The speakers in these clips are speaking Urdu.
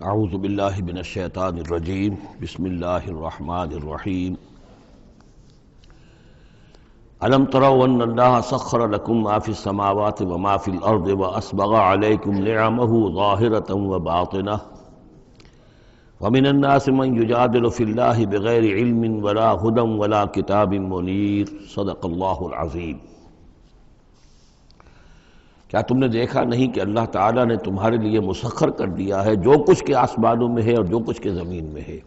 اعوذ باللہ من الشیطان الرجیم بسم اللہ الرحمن الرحیم الم تروا ان اللہ سخر لکم ما فی السماوات وما فی الارض واسبغ علیکم نعمہ ظاہرۃ وباطنہ ومن الناس من یجادل فی اللہ بغیر علم ولا ہدی ولا کتاب منیر صدق اللہ العظیم۔ کیا تم نے دیکھا نہیں کہ اللہ تعالیٰ نے تمہارے لیے مسخر کر دیا ہے جو کچھ کے آسمانوں میں ہے اور جو کچھ کے زمین میں ہے؟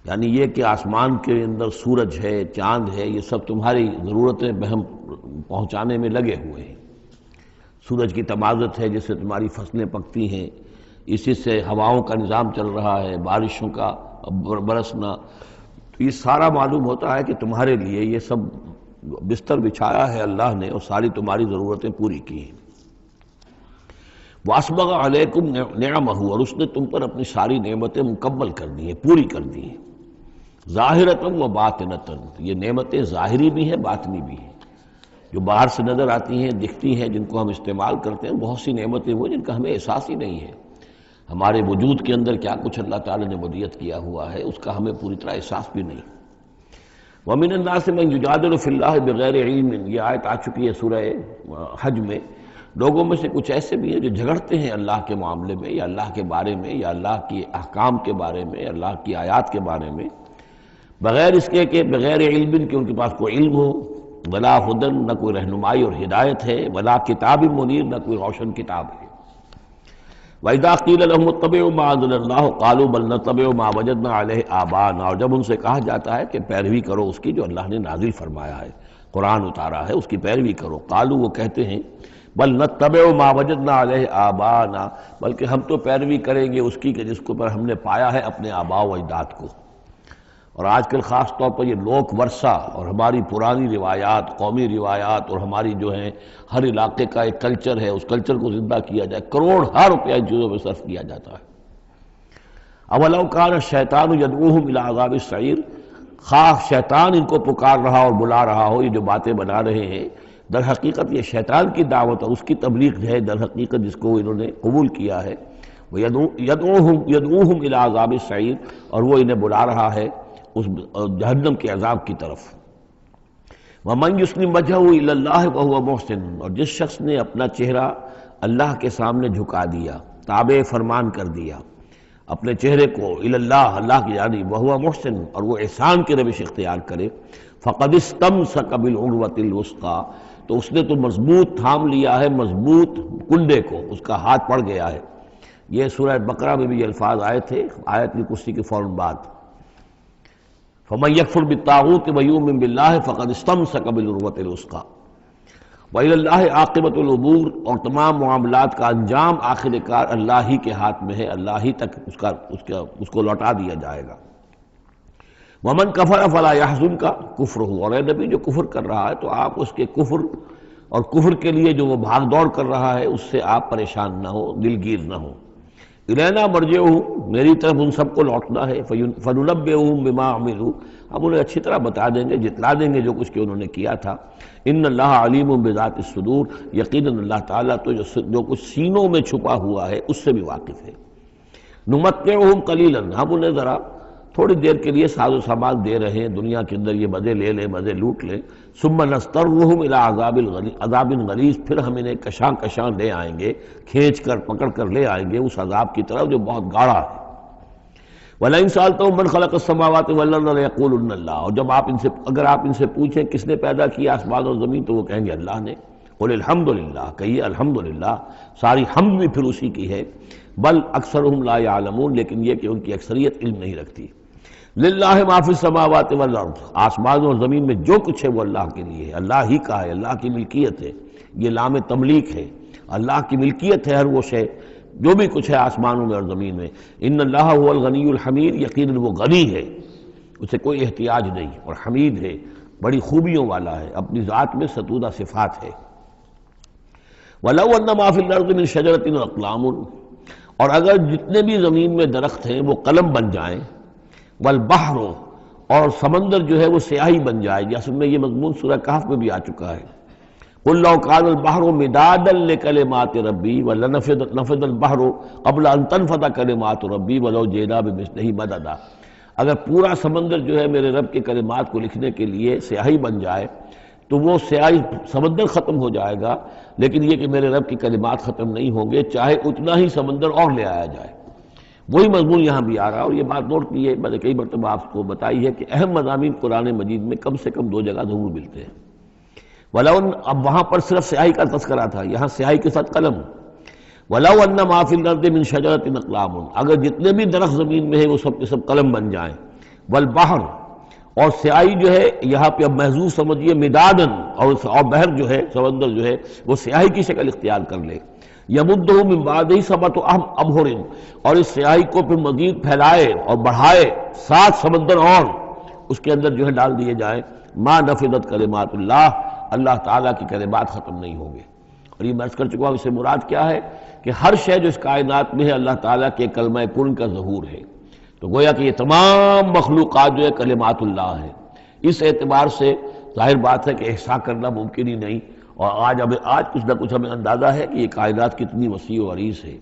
یعنی یہ کہ آسمان کے اندر سورج ہے، چاند ہے، یہ سب تمہاری ضرورتیں بہم پہنچانے میں لگے ہوئے ہیں۔ سورج کی تمازت ہے جس سے تمہاری فصلیں پکتی ہیں، اسی سے ہواؤں کا نظام چل رہا ہے، بارشوں کا برسنا، تو یہ سارا معلوم ہوتا ہے کہ تمہارے لیے یہ سب بستر بچھایا ہے اللہ نے اور ساری تمہاری ضرورتیں پوری کی ہیں۔ وَأَسْبَغَ عَلَيْكُمْ نِعَمَهُ، اور اس نے تم پر اپنی ساری نعمتیں مکمل کر دی ہیں، پوری کر دی ہیں۔ ظاہرۃ و باطنۃ، یہ نعمتیں ظاہری بھی ہیں، باطنی بھی ہیں، جو باہر سے نظر آتی ہیں، دکھتی ہیں، جن کو ہم استعمال کرتے ہیں۔ بہت سی نعمتیں وہ جن کا ہمیں احساس ہی نہیں ہے، ہمارے وجود کے اندر کیا کچھ اللہ تعالیٰ نے ودیعت کیا ہوا ہے اس کا ہمیں پوری طرح احساس بھی نہیں۔ وَمِنَ النَّاسِ مَن يُجَادِلُ فِي اللَّهِ بِغَيْرِ عِلْمٍ، یہ آیت آ چکی ہے سورہ حج میں۔ لوگوں میں سے کچھ ایسے بھی ہیں جو جھگڑتے ہیں اللہ کے معاملے میں، یا اللہ کے بارے میں، یا اللہ کی احکام کے بارے میں، اللہ کی آیات کے بارے میں، بغیر اس کے کہ بغیر علم کہ ان کے پاس کوئی علم ہو، ولا ہدن، نہ کوئی رہنمائی اور ہدایت ہے، ولا کتاب منیر، نہ کوئی روشن کتاب ہے۔ وَإِذَا قِيلَ لَهُمُ اتَّبِعُوا مَا أَنزَلَ اللَّهُ قَالُوا بَلْ نَتَّبِعُ مَا وَجَدْنَا عَلَيْهِ آبَاءَنَا، اور جب ان سے کہا جاتا ہے کہ پیروی کرو اس کی جو اللہ نے نازل فرمایا ہے، قرآن اتارا ہے، اس کی پیروی کرو، قالوا، وہ کہتے ہیں، بل نتبع ما وجدنا علیہ آباءنا، بلکہ ہم تو پیروی کریں گے اس کی کہ جس کو پر ہم نے پایا ہے اپنے آباء و اجداد کو۔ اور آج کل خاص طور پر یہ لوک ورثہ اور ہماری پرانی روایات، قومی روایات، اور ہماری جو ہیں ہر علاقے کا ایک کلچر ہے، اس کلچر کو زندہ کیا جائے، کروڑ ہر روپیہ ان چیزوں میں صرف کیا جاتا ہے۔ اولو کان الشیطان یدعوہم الی عذاب السعیر، خواہ شیطان ان کو پکار رہا اور بلا رہا ہو، یہ جو باتیں بنا رہے ہیں در حقیقت یہ شیطان کی دعوت اور اس کی تبلیغ ہے در حقیقت، جس کو انہوں نے قبول کیا ہے۔ یدعوہم الی عذاب السعیر، اور وہ انہیں بلا رہا ہے اس جہنم کے عذاب کی طرف۔ وَمَن يُسْلِمْ وَجْهَهُ إِلَى اللَّهِ وَهُوَ مُحْسِنٌ، اور جس شخص نے اپنا چہرہ اللہ کے سامنے جھکا دیا، تابع فرمان کر دیا اپنے چہرے کو الی اللہ، اللہ کی جانب، وَهُوَ مُحْسِنٌ، اور وہ احسان کی روش اختیار کرے، فَقَدِ اسْتَمْسَكَ بِالْعُرْوَةِ الْوُثْقَىٰ، تو اس نے تو مضبوط تھام لیا ہے، مضبوط کنڈے کو، اس کا ہاتھ پڑ گیا ہے۔ یہ سورہ بقرہ میں بھی یہ الفاظ آئے تھے آیت الکرسی کے فوراً بعد۔ فَمَن يَكْفُرْ بِالطَّاغُوتِ وَيُؤْمِن بِاللَّهِ فَقَدِ اسْتَمْسَكَ بِالْعُرْوَةِ الْوُثْقَىٰ وَإِلَى اللَّهِ عَاقِبَةُ الْأُمُورِ، اور تمام معاملات کا انجام آخر کار اللہ ہی کے ہاتھ میں ہے، اللہ ہی تک اس کو لوٹا دیا جائے گا۔ وَمَن كَفَرَ فَلَا يَحْزُنكَ كُفْرُهُ، اور اے نبی جو کفر کر رہا ہے تو آپ اس کے کفر اور کفر کے لیے جو وہ بھاگ دوڑ کر رہا ہے اس سے آپ پریشان نہ ہو، دلگیر نہ ہو۔ الینا مرجعہم، میری طرف ان سب کو لوٹنا ہے، فننبئہم بما عملوا، ہم انہیں اچھی طرح بتا دیں گے، جتلا دیں گے جو کچھ کہ انہوں نے کیا تھا۔ ان اللہ علیم بذات الصدور، یقیناً اللہ تعالیٰ تو جو کچھ سینوں میں چھپا ہوا ہے اس سے بھی واقف ہے۔ نمتعہم قلیلا، ہم انہیں ذرا تھوڑی دیر کے لیے ساز و سامان دے رہے ہیں، دنیا کے اندر یہ مزے لے لیں، مزے لوٹ لیں۔ ثم نضطرہم الی عذاب غلیظ، پھر ہم انہیں کشاں کشاں لے آئیں گے، کھینچ کر پکڑ کر لے آئیں گے اس عذاب کی طرف جو بہت گاڑھا ہے۔ وَلَئِن سَأَلْتَهُم مَّن خَلَقَ السَّمَاوَاتِ وَالْأَرْضَ لَيَقُولُنَّ اللَّهُ، اور جب اگر آپ ان سے پوچھیں کس نے پیدا کیا آسمان اور زمین تو وہ کہیں گے اللہ نے۔ قُلِ الْحَمْدُلِلَّهِ، کہیے الحمدللہ، ساری حمد بھی پھر اسی کی ہے۔ بل اکثرہم لا یعلمون، لیکن یہ کہ ان کی اکثریت علم نہیں رکھتی۔ للہ ما فی السماوات والارض، آسمان اور زمین میں جو کچھ ہے وہ اللہ کے لیے ہے، اللہ ہی کا ہے، اللہ کی ملکیت ہے، یہ لام تملیک ہے، اللہ کی ملکیت ہے ہر وہ شے جو بھی کچھ ہے آسمانوں میں اور زمین میں۔ ان اللہ هو الغنی الحمید، یقیناً وہ غنی ہے، اسے کوئی احتیاج نہیں، اور حمید ہے، بڑی خوبیوں والا ہے، اپنی ذات میں ستودہ صفات ہے۔ وَلَوْ أَنَّ مَا فِي الْأَرْضِ مِنْ شَجَرَةٍ أَقْلَامٌ، اور اگر جتنے بھی زمین میں درخت ہیں وہ قلم بن جائیں، والبحر، اور سمندر جو ہے وہ سیاہی بن جائے، جیسے میں یہ مضمون سورہ کہف میں بھی آ چکا ہے۔ قل لو كان البحر مدادا لكلمات ربي ولنفد البحر قبل ان تنفد كلمات ربي ولو جئنا بمثله مددا، اگر پورا سمندر جو ہے میرے رب کے کلمات کو لکھنے کے لیے سیاہی بن جائے تو وہ سیاہی سمندر ختم ہو جائے گا، لیکن یہ کہ میرے رب کی کلمات ختم نہیں ہوں گے چاہے اتنا ہی سمندر اور لے آیا جائے۔ وہی مضمون یہاں بھی آ رہا، اور یہ بات نوٹ کی ہے، میں نے کئی مرتبہ آپ کو بتائی ہے کہ اہم مضامین قرآن مجید میں کم سے کم 2 جگہ ضرور ملتے ہیں۔ ولو، اب وہاں پر صرف سیاہی کا تذکرہ تھا، یہاں سیاہی کے ساتھ قلم۔ ولو ان ما فی الارض من شجرۃ اقلام، اگر جتنے بھی درخت زمین میں ہیں وہ سب کے سب قلم بن جائیں۔ والبحر، اور سیاہی جو ہے یہاں پہ اب محذوف سمجھیے مدادن، اور بحر جو ہے سمندر جو ہے وہ سیاہی کی شکل اختیار کر لے۔ یمدہ من بعدہ سبعۃ ابحر، اور اس سیاہی کو پھر مزید پھیلائے اور بڑھائے 7 سمندر اور اس کے اندر جو ہے ڈال دیے جائیں۔ ما نفدت کلمات اللہ، اللہ تعالیٰ کی کلمات ختم نہیں ہوں گے۔ اور یہ میں عرض کر چکا ہوں، اس سے مراد کیا ہے کہ ہر شے جو اس کائنات میں ہے اللہ تعالیٰ کے کلمہ کن کا ظہور ہے، تو گویا کہ یہ تمام مخلوقات جو ہے کلمات اللہ ہے۔ اس اعتبار سے ظاہر بات ہے کہ احصاء کرنا ممکن ہی نہیں، اور آج کچھ نہ کچھ ہمیں اندازہ ہے کہ یہ کائنات کتنی وسیع و عریض ہے۔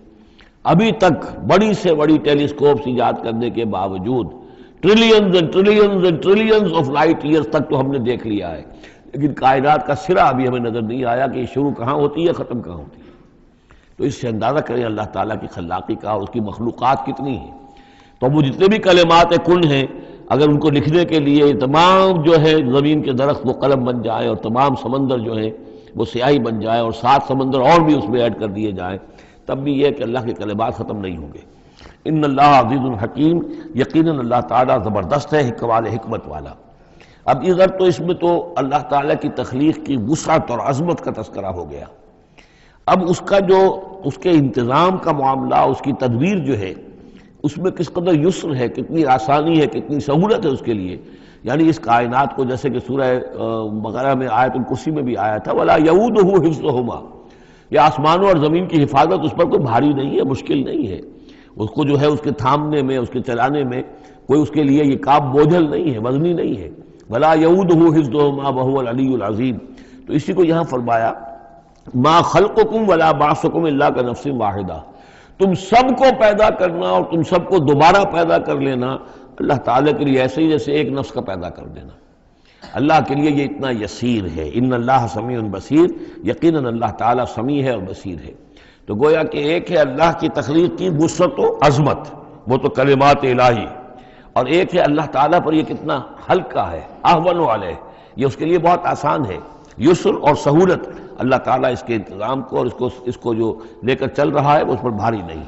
ابھی تک بڑی سے بڑی ٹیلیسکوپس ایجاد کرنے کے باوجود trillions and trillions and trillions of light years تک تو ہم نے دیکھ لیا ہے، لیکن کائنات کا سرا ابھی ہمیں نظر نہیں آیا کہ یہ شروع کہاں ہوتی ہے ختم کہاں ہوتی ہے۔ تو اس سے اندازہ کریں اللہ تعالیٰ کی خلاقی کا اور اس کی مخلوقات کتنی ہیں۔ تو وہ جتنے بھی کلمات کن ہیں، اگر ان کو لکھنے کے لیے تمام جو ہے زمین کے درخت وہ قلم بن جائیں اور تمام سمندر جو ہیں وہ سیاہی بن جائے اور 7 سمندر اور بھی اس میں ایڈ کر دیے جائیں، تب بھی یہ کہ اللہ کے کلمات ختم نہیں ہوں گے۔ ان اللہ عزیز الحکیم، یقیناً اللہ تعالیٰ زبردست ہے، حکمت والا۔ اب ادھر تو اس میں تو اللہ تعالیٰ کی تخلیق کی وسعت اور عظمت کا تذکرہ ہو گیا، اب اس کا جو اس کے انتظام کا معاملہ، اس کی تدبیر جو ہے اس میں کس قدر یسر ہے، کتنی آسانی ہے، کتنی سہولت ہے اس کے لیے۔ یعنی اس کائنات کو جیسے کہ سورہ بقرہ میں آیت الکرسی میں بھی آیا تھا وَلَا يَئُودُهُ حِفْظُهُمَا، یہ آسمانوں اور زمین کی حفاظت اس پر کوئی بھاری نہیں ہے، مشکل نہیں ہے، اس کو جو ہے اس کے تھامنے میں، اس کے چلانے میں کوئی اس کے لیے یہ کام بوجھل نہیں ہے، وزنی نہیں ہے۔ وَلَا يَئُودُهُ حِفْظُهُمَا وَهُوَ الْعَلِيُّ الْعَظِيمُ، تو اسی کو یہاں فرمایا ما خلقکم ولا بعثکم الا کنفس واحدہ، تم سب کو پیدا کرنا اور تم سب کو دوبارہ پیدا کر لینا اللہ تعالیٰ کے لیے ایسے ہی جیسے ایک نفس کا پیدا کر دینا، اللہ کے لیے یہ اتنا یسیر ہے۔ ان اللہ سمیع بصیر، یقیناً اللہ تعالیٰ سمیع ہے اور بصیر ہے۔ تو گویا کہ ایک ہے اللہ کی تخلیق کی وسعت و عظمت، وہ تو کلمات الہی، اور ایک ہے اللہ تعالیٰ پر یہ کتنا ہلکا ہے، اہون علیہ، یہ اس کے لیے بہت آسان ہے، یسر اور سہولت اللہ تعالیٰ اس کے انتظام کو اور اس کو جو لے کر چل رہا ہے اس پر بھاری نہیں۔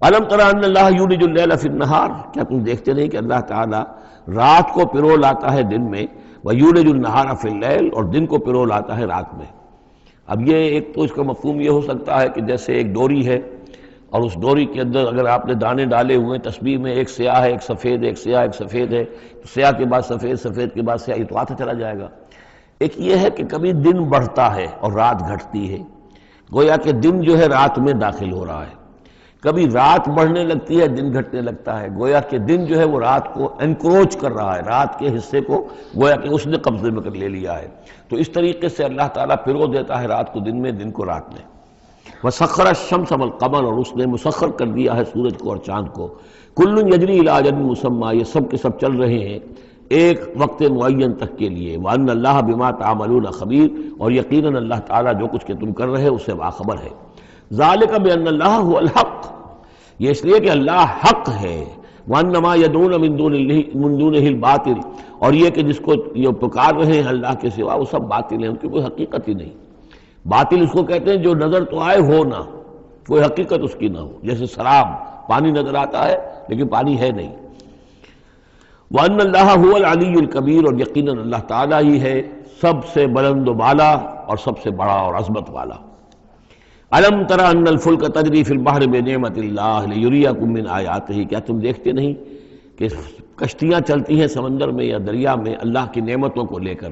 الم تر ان اللہ یولج اللیل فی النہار، کیا تم دیکھتے نہیں کہ اللہ تعالیٰ رات کو پرو لاتا ہے دن میں، ویولج النہار فی اللیل، اور دن کو پرو لاتا ہے رات میں۔ اب یہ ایک تو اس کا مفہوم یہ ہو سکتا ہے کہ جیسے ایک ڈوری ہے اور اس ڈوری کے اندر اگر آپ نے دانے ڈالے ہوئے تسبیح میں، ایک سیاہ ہے ایک سفید ہے، ایک سیاہ ایک سفید ہے، تو سیاہ کے بعد سفید، سفید کے بعد سیاہ، یہ تو آتا چلا جائے گا۔ ایک یہ ہے کہ کبھی دن بڑھتا ہے اور رات گھٹتی ہے، گویا کہ دن جو ہے رات میں داخل ہو رہا ہے، کبھی رات بڑھنے لگتی ہے دن گھٹنے لگتا ہے، گویا کہ دن جو ہے وہ رات کو انکروچ کر رہا ہے، رات کے حصے کو گویا کہ اس نے قبضے میں کر لے لیا ہے۔ تو اس طریقے سے اللہ تعالیٰ پرو دیتا ہے رات کو دن میں، دن کو رات میں۔ وَسَخَّرَ الشَّمْسَ وَالْقَمَرَ، اور اس نے مسخر کر دیا ہے سورج کو اور چاند کو۔ كُلٌّ يَجْرِي إِلَىٰ أَجَلٍ مُّسَمًّى، یہ سب کے سب چل رہے ہیں ایک وقت معین تک کے لیے۔ وَأَنَّ اللَّهَ بِمَا تَعْمَلُونَ خَبِيرٌ، اور یقیناً اللہ تعالیٰ جو کچھ کہ تم کر رہے اس سے باخبر ہے۔ ذَلِكَ بِأَنَّ اللَّهَ هُوَ الْحَقُّ، یہ اس لیے کہ اللہ حق ہے۔ وَأَنَّ مَا يَدْعُونَ مِن دُونِهِ الْبَاطِلُ، اور یہ کہ جس کو یہ پکار رہے ہیں اللہ کے سوا وہ سب باطل ہیں، ان کی کوئی حقیقت ہی نہیں۔ باطل اس کو کہتے ہیں جو نظر تو آئے ہو نہ، کوئی حقیقت اس کی نہ ہو، جیسے سراب، پانی نظر آتا ہے لیکن پانی ہے نہیں۔ وَأَنَّ اللَّهَ هُوَ الْعَلِيُّ الْكَبِيرُ، اور یقیناً اللہ تعالیٰ ہی ہے سب سے بلند و بالا اور سب سے بڑا اور عظمت والا۔ أَلَمْ تَرَ أَنَّ الْفُلْكَ تَجْرِي فِي الْبَحْرِ بِنِعْمَتِ اللَّهِ لِيُرِيَكُم مِّنْ آيَاتِهِ، کیا تم دیکھتے نہیں کہ کشتیاں چلتی ہیں سمندر میں یا دریا میں اللہ کی نعمتوں کو لے کر؟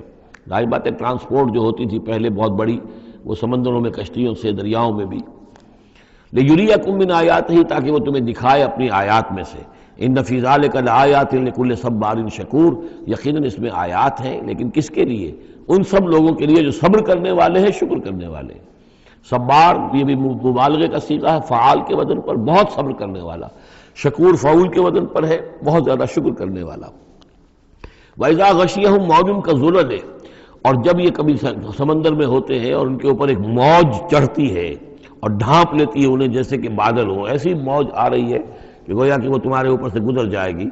ظاہر بات ہے ٹرانسپورٹ جو ہوتی تھی پہلے بہت بڑی، وہ سمندروں میں کشتیوں سے، دریاؤں میں بھی۔ لِيُرِيَكُم مِّنْ آيَاتِهِ، تاکہ وہ تمہیں دکھائے اپنی آیات میں سے۔ ان فی ذلک لآیات لکل صبار شکور، یقیناً اس میں آیات ہیں، لیکن کس کے لیے؟ ان سب لوگوں کے لیے جو صبر کرنے والے ہیں، شکر کرنے والے ہیں۔ صبار یہ بھی مبالغے کا صیغہ ہے، فعال کے وزن پر، بہت صبر کرنے والا۔ شکور فعول کے وزن پر ہے، بہت زیادہ شکر کرنے والا۔ وَإِذَا غَشِيَهُم مَّوْجٌ كَالظُّلَلِ، اور جب یہ کبھی سمندر میں ہوتے ہیں اور ان کے اوپر ایک موج چڑھتی ہے اور ڈھانپ لیتی ہے انہیں جیسے کہ بادل ہو، ایسی موج آ رہی ہے کہ گویا کہ وہ تمہارے اوپر سے گزر جائے گی۔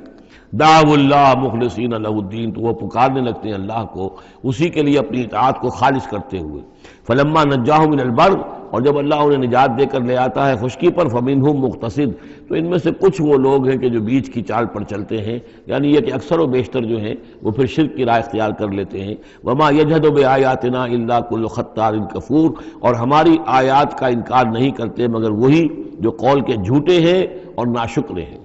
دعوا اللہ مخلصین لہ الدین، تو وہ پکارنے لگتے ہیں اللہ کو اسی کے لیے اپنی اطاعت کو خالص کرتے ہوئے۔ فلما نجاہم من البر، اور جب اللہ انہیں نجات دے کر لے آتا ہے خشکی پر، فمنہم مقتصد، تو ان میں سے کچھ وہ لوگ ہیں کہ جو بیچ کی چال پر چلتے ہیں، یعنی یہ کہ اکثر و بیشتر جو ہیں وہ پھر شرک کی راہ اختیار کر لیتے ہیں۔ وما یجحد بآیاتنا الا کل ختار کفور، اور ہماری آیات کا انکار نہیں کرتے مگر وہی جو قول کے جھوٹے ہیں اور ناشکرے ہیں۔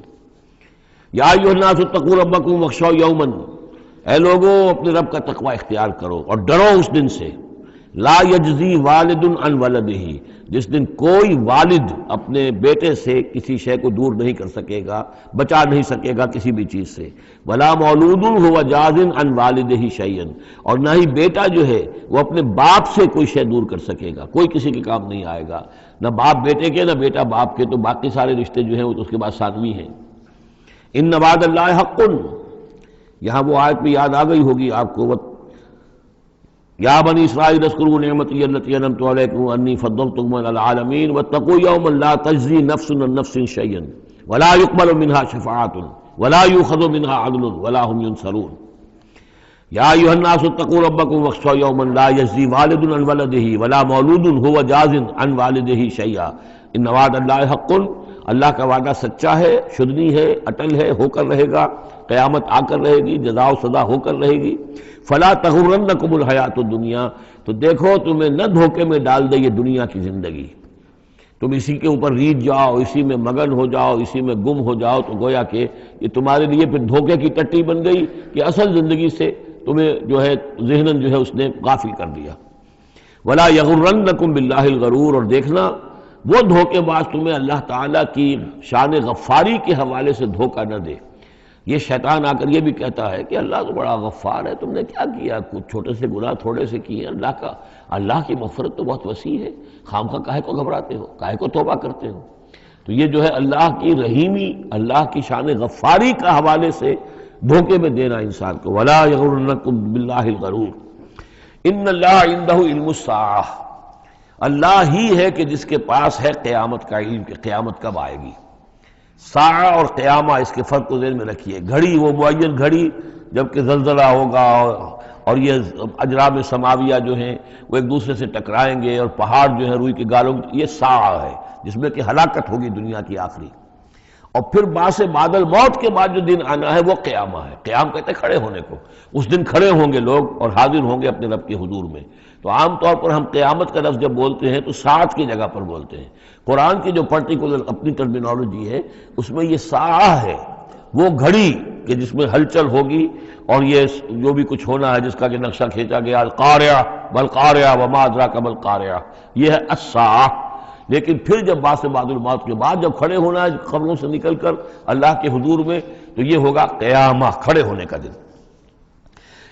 یا ایھا الناس اتقوا ربکم واخشوا یوما، اے لوگو اپنے رب کا تقوی اختیار کرو اور ڈرو اس دن سے، لا یجزی والد عن ولدہ، جس دن کوئی والد اپنے بیٹے سے کسی شے کو دور نہیں کر سکے گا، بچا نہیں سکے گا کسی بھی چیز سے، ولا مولود هو جاز عن والدہ شیئا، اور نہ ہی بیٹا جو ہے وہ اپنے باپ سے کوئی شے دور کر سکے گا، کوئی کسی کے کام نہیں آئے گا، نہ باپ بیٹے کے نہ بیٹا باپ کے، تو باقی سارے رشتے جو ہیں وہ اس کے بعد ثانوی ہیں۔ ان وعد اللہ حق، یہاں وہ آیت بھی یاد آ گئی ہوگی آپ کو، یا بنی اسرائیل اذکروا نعمتی التی انعمت علیکم انی فضلتکم علی العالمین واتقوا یوما لا تجزی نفس عن نفس شیئا ولا یقبل منها شفاعۃ ولا یؤخذ منها عدل ولا هم ینصرون۔ یا ایھا الناس اتقوا ربکم واخشوا یوما لا یجزی والد عن ولدہ ولا مولود هو جاز عن والدہ شیئا ان وعد اللہ حق، اللہ کا وعدہ سچا ہے، شدنی ہے، اٹل ہے، ہو کر رہے گا، قیامت آ کر رہے گی، جزا و سزا ہو کر رہے گی۔ فلا تغرنکم الحیات الدنیا، تو دیکھو تمہیں نہ دھوکے میں ڈال دے یہ دنیا کی زندگی، تم اسی کے اوپر ریجھ جاؤ، اسی میں مگن ہو جاؤ، اسی میں گم ہو جاؤ، تو گویا کہ یہ تمہارے لیے پھر دھوکے کی ٹٹی بن گئی کہ اصل زندگی سے تمہیں جو ہے ذہناً جو ہے اس نے غافل کر دیا۔ ولا یغرنکم باللہ الغرور، اور دیکھنا وہ دھوکے باز تمہیں اللہ تعالیٰ کی شان غفاری کے حوالے سے دھوکہ نہ دے۔ یہ شیطان آ کر یہ بھی کہتا ہے کہ اللہ تو بڑا غفار ہے، تم نے کیا کیا، کچھ چھوٹے سے گناہ تھوڑے سے کیے، اللہ کی مغفرت تو بہت وسیع ہے، خامخواہ کاہے کو گھبراتے ہو، کاہے کو توبہ کرتے ہو۔ تو یہ جو ہے اللہ کی رحیمی، اللہ کی شان غفاری کا حوالے سے دھوکے میں دینا انسان کو۔ ولا یغرنکم باللہ الغرور ان اللہ عندہ علم الساعہ، اللہ ہی ہے کہ جس کے پاس ہے قیامت کا علم کہ قیامت کب آئے گی۔ ساعہ اور قیامہ، اس کے فرق کو ذہن میں رکھیے۔ گھڑی وہ معین گھڑی جب کہ زلزلہ ہوگا اور یہ اجرام سماویہ جو ہیں وہ ایک دوسرے سے ٹکرائیں گے اور پہاڑ جو ہے روئی کے گالوں، یہ ساعہ ہے جس میں کہ ہلاکت ہوگی دنیا کی آخری۔ اور پھر باعث بادل موت کے بعد جو دن آنا ہے وہ قیامہ ہے۔ قیام کہتے ہیں کھڑے ہونے کو، اس دن کھڑے ہوں گے لوگ اور حاضر ہوں گے اپنے رب کے حضور میں۔ تو عام طور پر ہم قیامت کا لفظ جب بولتے ہیں تو ساعت کی جگہ پر بولتے ہیں۔ قرآن کی جو پرٹیکولر اپنی ٹرمینالوجی ہے اس میں یہ ساعہ ہے، وہ گھڑی کہ جس میں ہلچل ہوگی اور یہ جو بھی کچھ ہونا ہے جس کا کہ نقشہ کھینچا گیا، القاریہ والقاریہ وما ادراک ما القاریہ، یہ ہے الساعہ۔ لیکن پھر جب باعث بعد الموت کے بعد جب کھڑے ہونا ہے قبروں سے نکل کر اللہ کے حضور میں، تو یہ ہوگا قیامہ، کھڑے ہونے کا دن۔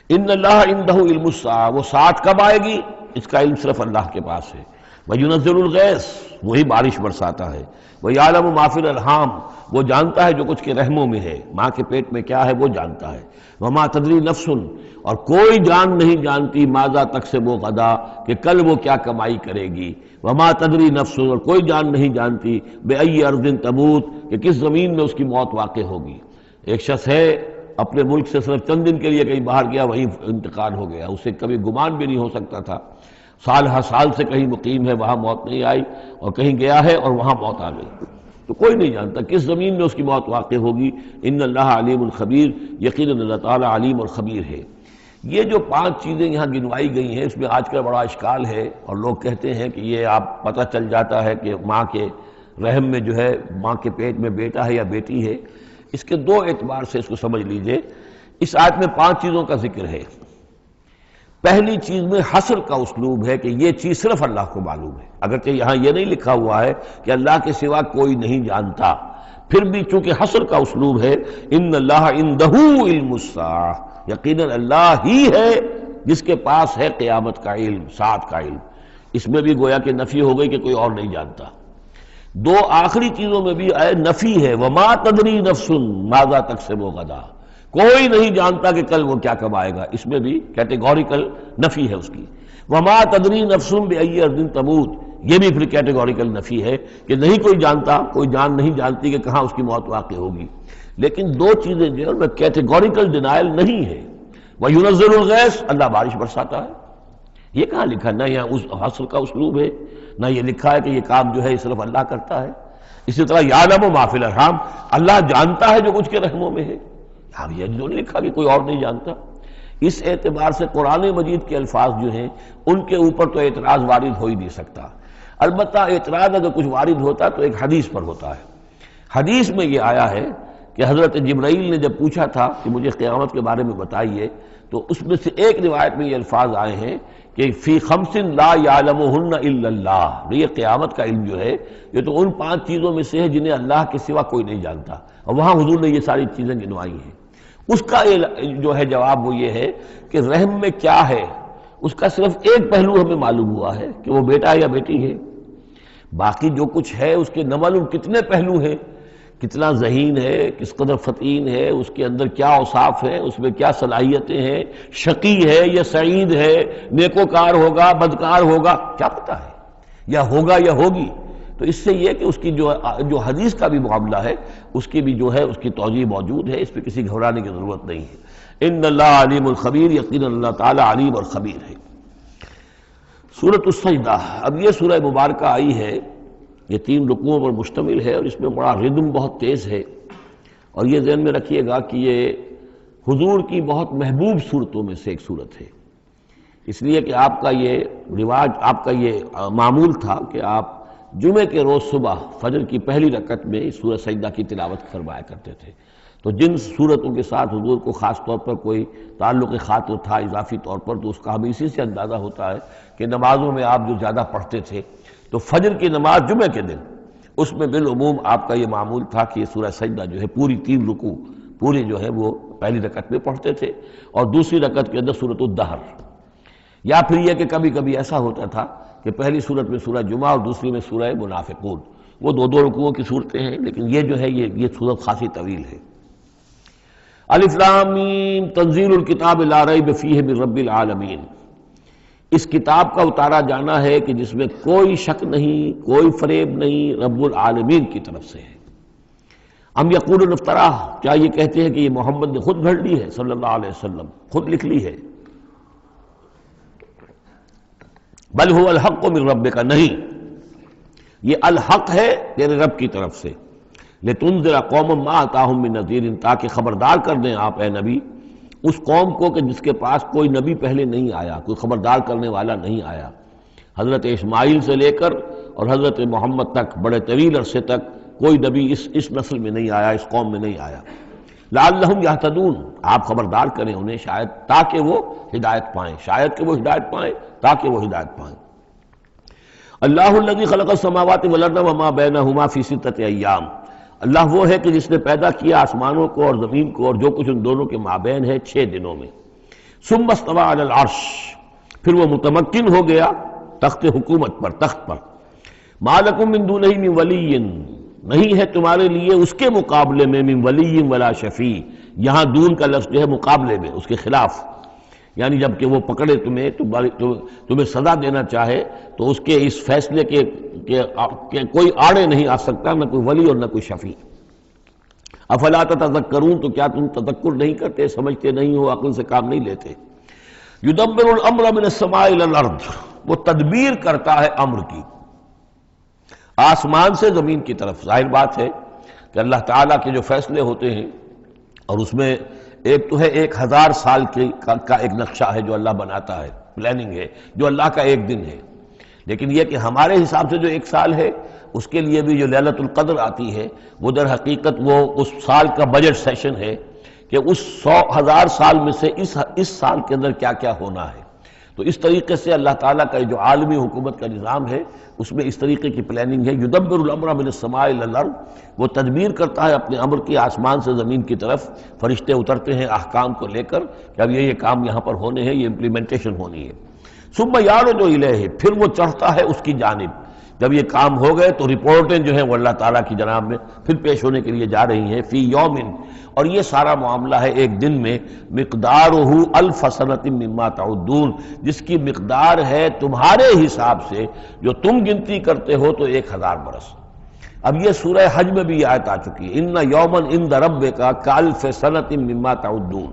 ان اللہ عندہ علم الساعہ، وہ ساعت کب آئے گی اس کا علم صرف اللہ کے پاس ہے۔ وَيُنَزِّلُ الْغَيْثَ، وہی بارش برساتا ہے۔ وَيَعْلَمُ مَا فِي الْأَرْحَامِ، وہ جانتا ہے جو کچھ کے رحموں میں ہے، ماں کے پیٹ میں کیا ہے وہ جانتا ہے۔ وَمَا تَدْرِي نَفْسٌ، اور کوئی جان نہیں جانتی ماذا تکسب غدا، کہ کل وہ کیا کمائی کرے گی۔ وَمَا تَدْرِي نَفْسٌ، اور کوئی جان نہیں جانتی بِأَيِّ أَرْضٍ تَمُوتُ، کہ کس زمین میں اس کی موت واقع ہوگی۔ ایک شخص ہے اپنے ملک سے صرف چند دن کے لیے کہیں باہر گیا، وہیں انتقال ہو گیا، اسے کبھی گمان بھی نہیں ہو سکتا تھا، سال ہر سال سے کہیں مقیم ہے وہاں موت نہیں آئی، اور کہیں گیا ہے اور وہاں موت آ گئی۔ تو کوئی نہیں جانتا کس زمین میں اس کی موت واقع ہوگی۔ ان اللہ علیم الخبیر، یقیناً اللہ تعالیٰ علیم اور خبیر ہے۔ یہ جو 5 چیزیں یہاں گنوائی گئی ہیں اس میں آج کل بڑا اشکال ہے، اور لوگ کہتے ہیں کہ یہ آپ پتہ چل جاتا ہے کہ ماں کے رحم میں جو ہے، ماں کے پیٹ میں بیٹا ہے یا بیٹی ہے۔ اس کے 2 اعتبار سے اس کو سمجھ لیجئے۔ اس آیت میں 5 چیزوں کا ذکر ہے۔ پہلی چیز میں حصر کا اسلوب ہے کہ یہ چیز صرف اللہ کو معلوم ہے، اگرچہ یہاں یہ نہیں لکھا ہوا ہے کہ اللہ کے سوا کوئی نہیں جانتا، پھر بھی چونکہ حصر کا اسلوب ہے، ان اللہ عندہ علم الساعہ، یقیناً اللہ ہی ہے جس کے پاس ہے قیامت کا علم، ساعت کا علم۔ اس میں بھی گویا کہ نفی ہو گئی کہ کوئی اور نہیں جانتا۔ دو آخری چیزوں میں بھی نفی ہے، وما تدری نفس ماذا تکسب غدا، کوئی نہیں جانتا کہ کل وہ کیا کمائے گا، اس میں بھی کیٹیگوریکل نفی ہے اس کی۔ وما تدری نفس بأی ارض تموت، یہ بھی پھر کیٹیگوریکل نفی ہے کہ نہیں کوئی جانتا، کوئی جان نہیں جانتی کہ کہاں اس کی موت واقع ہوگی۔ لیکن دو چیزیں جو ہے کیٹیگوریکل ڈینائل نہیں ہے۔ وَيُنَزِّلُ الْغَيْثَ، اللہ بارش برساتا ہے، یہ کہاں لکھا؟ نہ یہاں اس حصر کا اسلوب ہے، نہ یہ لکھا ہے کہ یہ کام جو ہے صرف اللہ کرتا ہے۔ اسی طرح یعلم ما فی الارحام، اللہ جانتا ہے جو کچھ کے رحموں میں ہے، اب یہ جو نہیں لکھا کہ کوئی اور نہیں جانتا۔ اس اعتبار سے قرآن مجید کے الفاظ جو ہیں ان کے اوپر تو اعتراض وارد ہو ہی نہیں سکتا۔ البتہ اعتراض اگر کچھ وارد ہوتا تو ایک حدیث پر ہوتا ہے۔ حدیث میں یہ آیا ہے کہ حضرت جبرائیل نے جب پوچھا تھا کہ مجھے قیامت کے بارے میں بتائیے، تو اس میں سے ایک روایت میں یہ الفاظ آئے ہیں کہ فی خمس لا یعلمہن الا اللہ، یہ قیامت کا علم جو ہے یہ تو ان 5 چیزوں میں سے ہے جنہیں اللہ کے سوا کوئی نہیں جانتا، اور وہاں حضور نے یہ ساری چیزیں گنوائی ہیں۔ اس کا جو ہے جواب وہ یہ ہے کہ رحم میں کیا ہے اس کا صرف ایک پہلو ہمیں معلوم ہوا ہے کہ وہ بیٹا یا بیٹی ہے، باقی جو کچھ ہے اس کے نہ معلوم کتنے پہلو ہیں، کتنا ذہین ہے، کس قدر فطین ہے، اس کے اندر کیا اوصاف ہے، اس میں کیا صلاحیتیں ہیں، شقی ہے یا سعید ہے، نیکوکار ہوگا بدکار ہوگا، کیا پتہ ہے، یا ہوگا یا ہوگی۔ تو اس سے یہ کہ اس کی جو حدیث کا بھی معاملہ ہے اس کی بھی جو ہے اس کی توجیہ موجود ہے، اس پہ کسی گھبرانے کی ضرورت نہیں ہے۔ ان اللہ علیم الخبیر، یقیناً اللہ تعالیٰ علیم اور خبیر ہے۔ سورۃ السجدہ، اب یہ سورہ مبارکہ آئی ہے، یہ 3 رکوعوں پر مشتمل ہے، اور اس میں بڑا ردم بہت تیز ہے، اور یہ ذہن میں رکھیے گا کہ یہ حضور کی بہت محبوب صورتوں میں سے ایک صورت ہے، اس لیے کہ آپ کا یہ رواج، آپ کا یہ معمول تھا کہ آپ جمعے کے روز صبح فجر کی پہلی رکعت میں اس سورہ سجدہ کی تلاوت فرمایا کرتے تھے۔ تو جن صورتوں کے ساتھ حضور کو خاص طور پر کوئی تعلق خاطر تھا اضافی طور پر، تو اس کا ہمیں اسی سے اندازہ ہوتا ہے کہ نمازوں میں آپ جو زیادہ پڑھتے تھے، تو فجر کی نماز جمعے کے دن اس میں بالعموم آپ کا یہ معمول تھا کہ یہ سورہ سجدہ جو ہے پوری 3 رکوع پوری جو ہے وہ پہلی رکعت میں پڑھتے تھے، اور دوسری رکعت کے اندر سورۃ الدہر، یا پھر یہ کہ کبھی کبھی ایسا ہوتا تھا کہ پہلی سورت میں سورہ جمعہ اور دوسری میں سورہ منافقون، وہ 2 رکوعوں کی صورتیں ہیں، لیکن یہ جو ہے یہ صورت خاصی طویل ہے۔ الف لام میم تنزیل الکتاب لا ریب فیہ من رب العالمین، اس کتاب کا اتارا جانا ہے کہ جس میں کوئی شک نہیں، کوئی فریب نہیں، رب العالمین کی طرف سے ہے۔ ام یقولون افتراہ، کیا یہ کہتے ہیں کہ یہ محمد نے خود گھڑ لی ہے صلی اللہ علیہ وسلم، خود لکھ لی ہے؟ بل هو الحق من ربک، نہیں، یہ الحق ہے تیرے رب کی طرف سے، لتنذر قوما ما اتاہم من نذیر، تاکہ خبردار کر دیں آپ اے نبی اس قوم کو کہ جس کے پاس کوئی نبی پہلے نہیں آیا، کوئی خبردار کرنے والا نہیں آیا۔ حضرت اسماعیل سے لے کر اور حضرت محمد تک بڑے طویل عرصے تک کوئی نبی اس نسل میں نہیں آیا، اس قوم میں نہیں آیا۔ لعلہم یہتدون، آپ خبردار کریں انہیں شاید تاکہ وہ ہدایت پائیں، شاید کہ وہ ہدایت پائیں، تاکہ وہ ہدایت پائیں۔ اللہ الذی خلق السماوات والارض وما بینہما فی 6 ایام، اللہ وہ ہے کہ جس نے پیدا کیا آسمانوں کو اور زمین کو اور جو کچھ ان دونوں کے مابین ہے 6 دنوں میں۔ ثم استوى علی العرش، پھر وہ متمکن ہو گیا تخت حکومت پر، تخت پر۔ ما لکم من دونہ من ولی، نہیں ہے تمہارے لیے اس کے مقابلے میں من ولی ولا شفیع، یہاں دون کا لفظ جو ہے مقابلے میں، اس کے خلاف، یعنی جب کہ وہ پکڑے تمہیں سزا دینا چاہے تو اس کے اس فیصلے کے کوئی آڑے نہیں آ سکتا، نہ کوئی ولی اور نہ کوئی شفیع۔ افلا تتذکرون، تو کیا تم تذکر نہیں کرتے، سمجھتے نہیں ہو، عقل سے کام نہیں لیتے۔ یدبر الامر من السماء الى الارض، وہ تدبیر کرتا ہے امر کی آسمان سے زمین کی طرف۔ ظاہر بات ہے کہ اللہ تعالیٰ کے جو فیصلے ہوتے ہیں، اور اس میں ایک تو ہے 1000 سال کا ایک نقشہ ہے جو اللہ بناتا ہے، پلاننگ ہے، جو اللہ کا ایک دن ہے، لیکن یہ کہ ہمارے حساب سے جو 1 سال ہے اس کے لیے بھی جو لیلۃ القدر آتی ہے وہ در حقیقت وہ اس سال کا بجٹ سیشن ہے کہ اس 1000 سال میں سے اس سال کے اندر کیا کیا ہونا ہے۔ تو اس طریقے سے اللہ تعالیٰ کا جو عالمی حکومت کا نظام ہے اس میں اس طریقے کی پلاننگ ہے. یدبر الامر من السماء الی الارض، وہ تدبیر کرتا ہے اپنے امر کی آسمان سے زمین کی طرف. فرشتے اترتے ہیں احکام کو لے کر کہ اب یہ کام یہاں پر ہونے ہیں، یہ امپلیمنٹیشن ہونی ہے. ثم یعرج الیہ، پھر وہ چڑھتا ہے اس کی جانب. جب یہ کام ہو گئے تو رپورٹیں جو ہیں وہ اللہ تعالیٰ کی جناب میں پھر پیش ہونے کے لیے جا رہی ہیں. فی یومن، اور یہ سارا معاملہ ہے ایک دن میں. مقدارہ الف سنۃ مما تعدون، جس کی مقدار ہے تمہارے حساب سے جو تم گنتی کرتے ہو تو 1000 برس. اب یہ سورہ حج میں بھی یہ آیت آ چکی ہے، ان یومن عند ربک کالف سنۃ مما تعدون.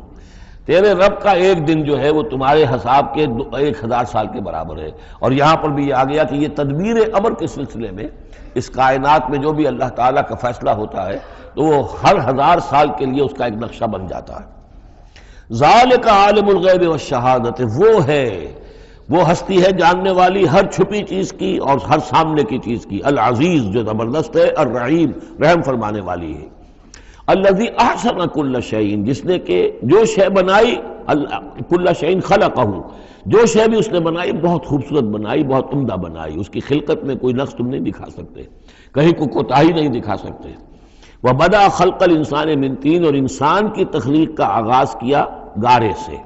تیرے رب کا ایک دن جو ہے وہ تمہارے حساب کے 1000 سال کے برابر ہے. اور یہاں پر بھی یہ آ گیا کہ یہ تدبیر امر کے سلسلے میں اس کائنات میں جو بھی اللہ تعالیٰ کا فیصلہ ہوتا ہے تو وہ ہر 1000 سال کے لیے اس کا ایک نقشہ بن جاتا ہے. ذالک عالم الغیب والشہادۃ، وہ ہستی ہے جاننے والی ہر چھپی چیز کی اور ہر سامنے کی چیز کی. العزیز، جو زبردست ہے، الرحیم، رحم فرمانے والی ہے. الذی احسن کل شیء، جس نے کہ جو شے بنائی، کل شیء خلقہ، جو شے بھی اس نے بنائی بہت خوبصورت بنائی، بہت عمدہ بنائی. اس کی خلقت میں کوئی نقص تم نہیں دکھا سکتے، کہیں کوئی کوتاہی نہیں دکھا سکتے. وبدأ خلق الانسان من طین، اور انسان کی تخلیق کا آغاز کیا گارے سے.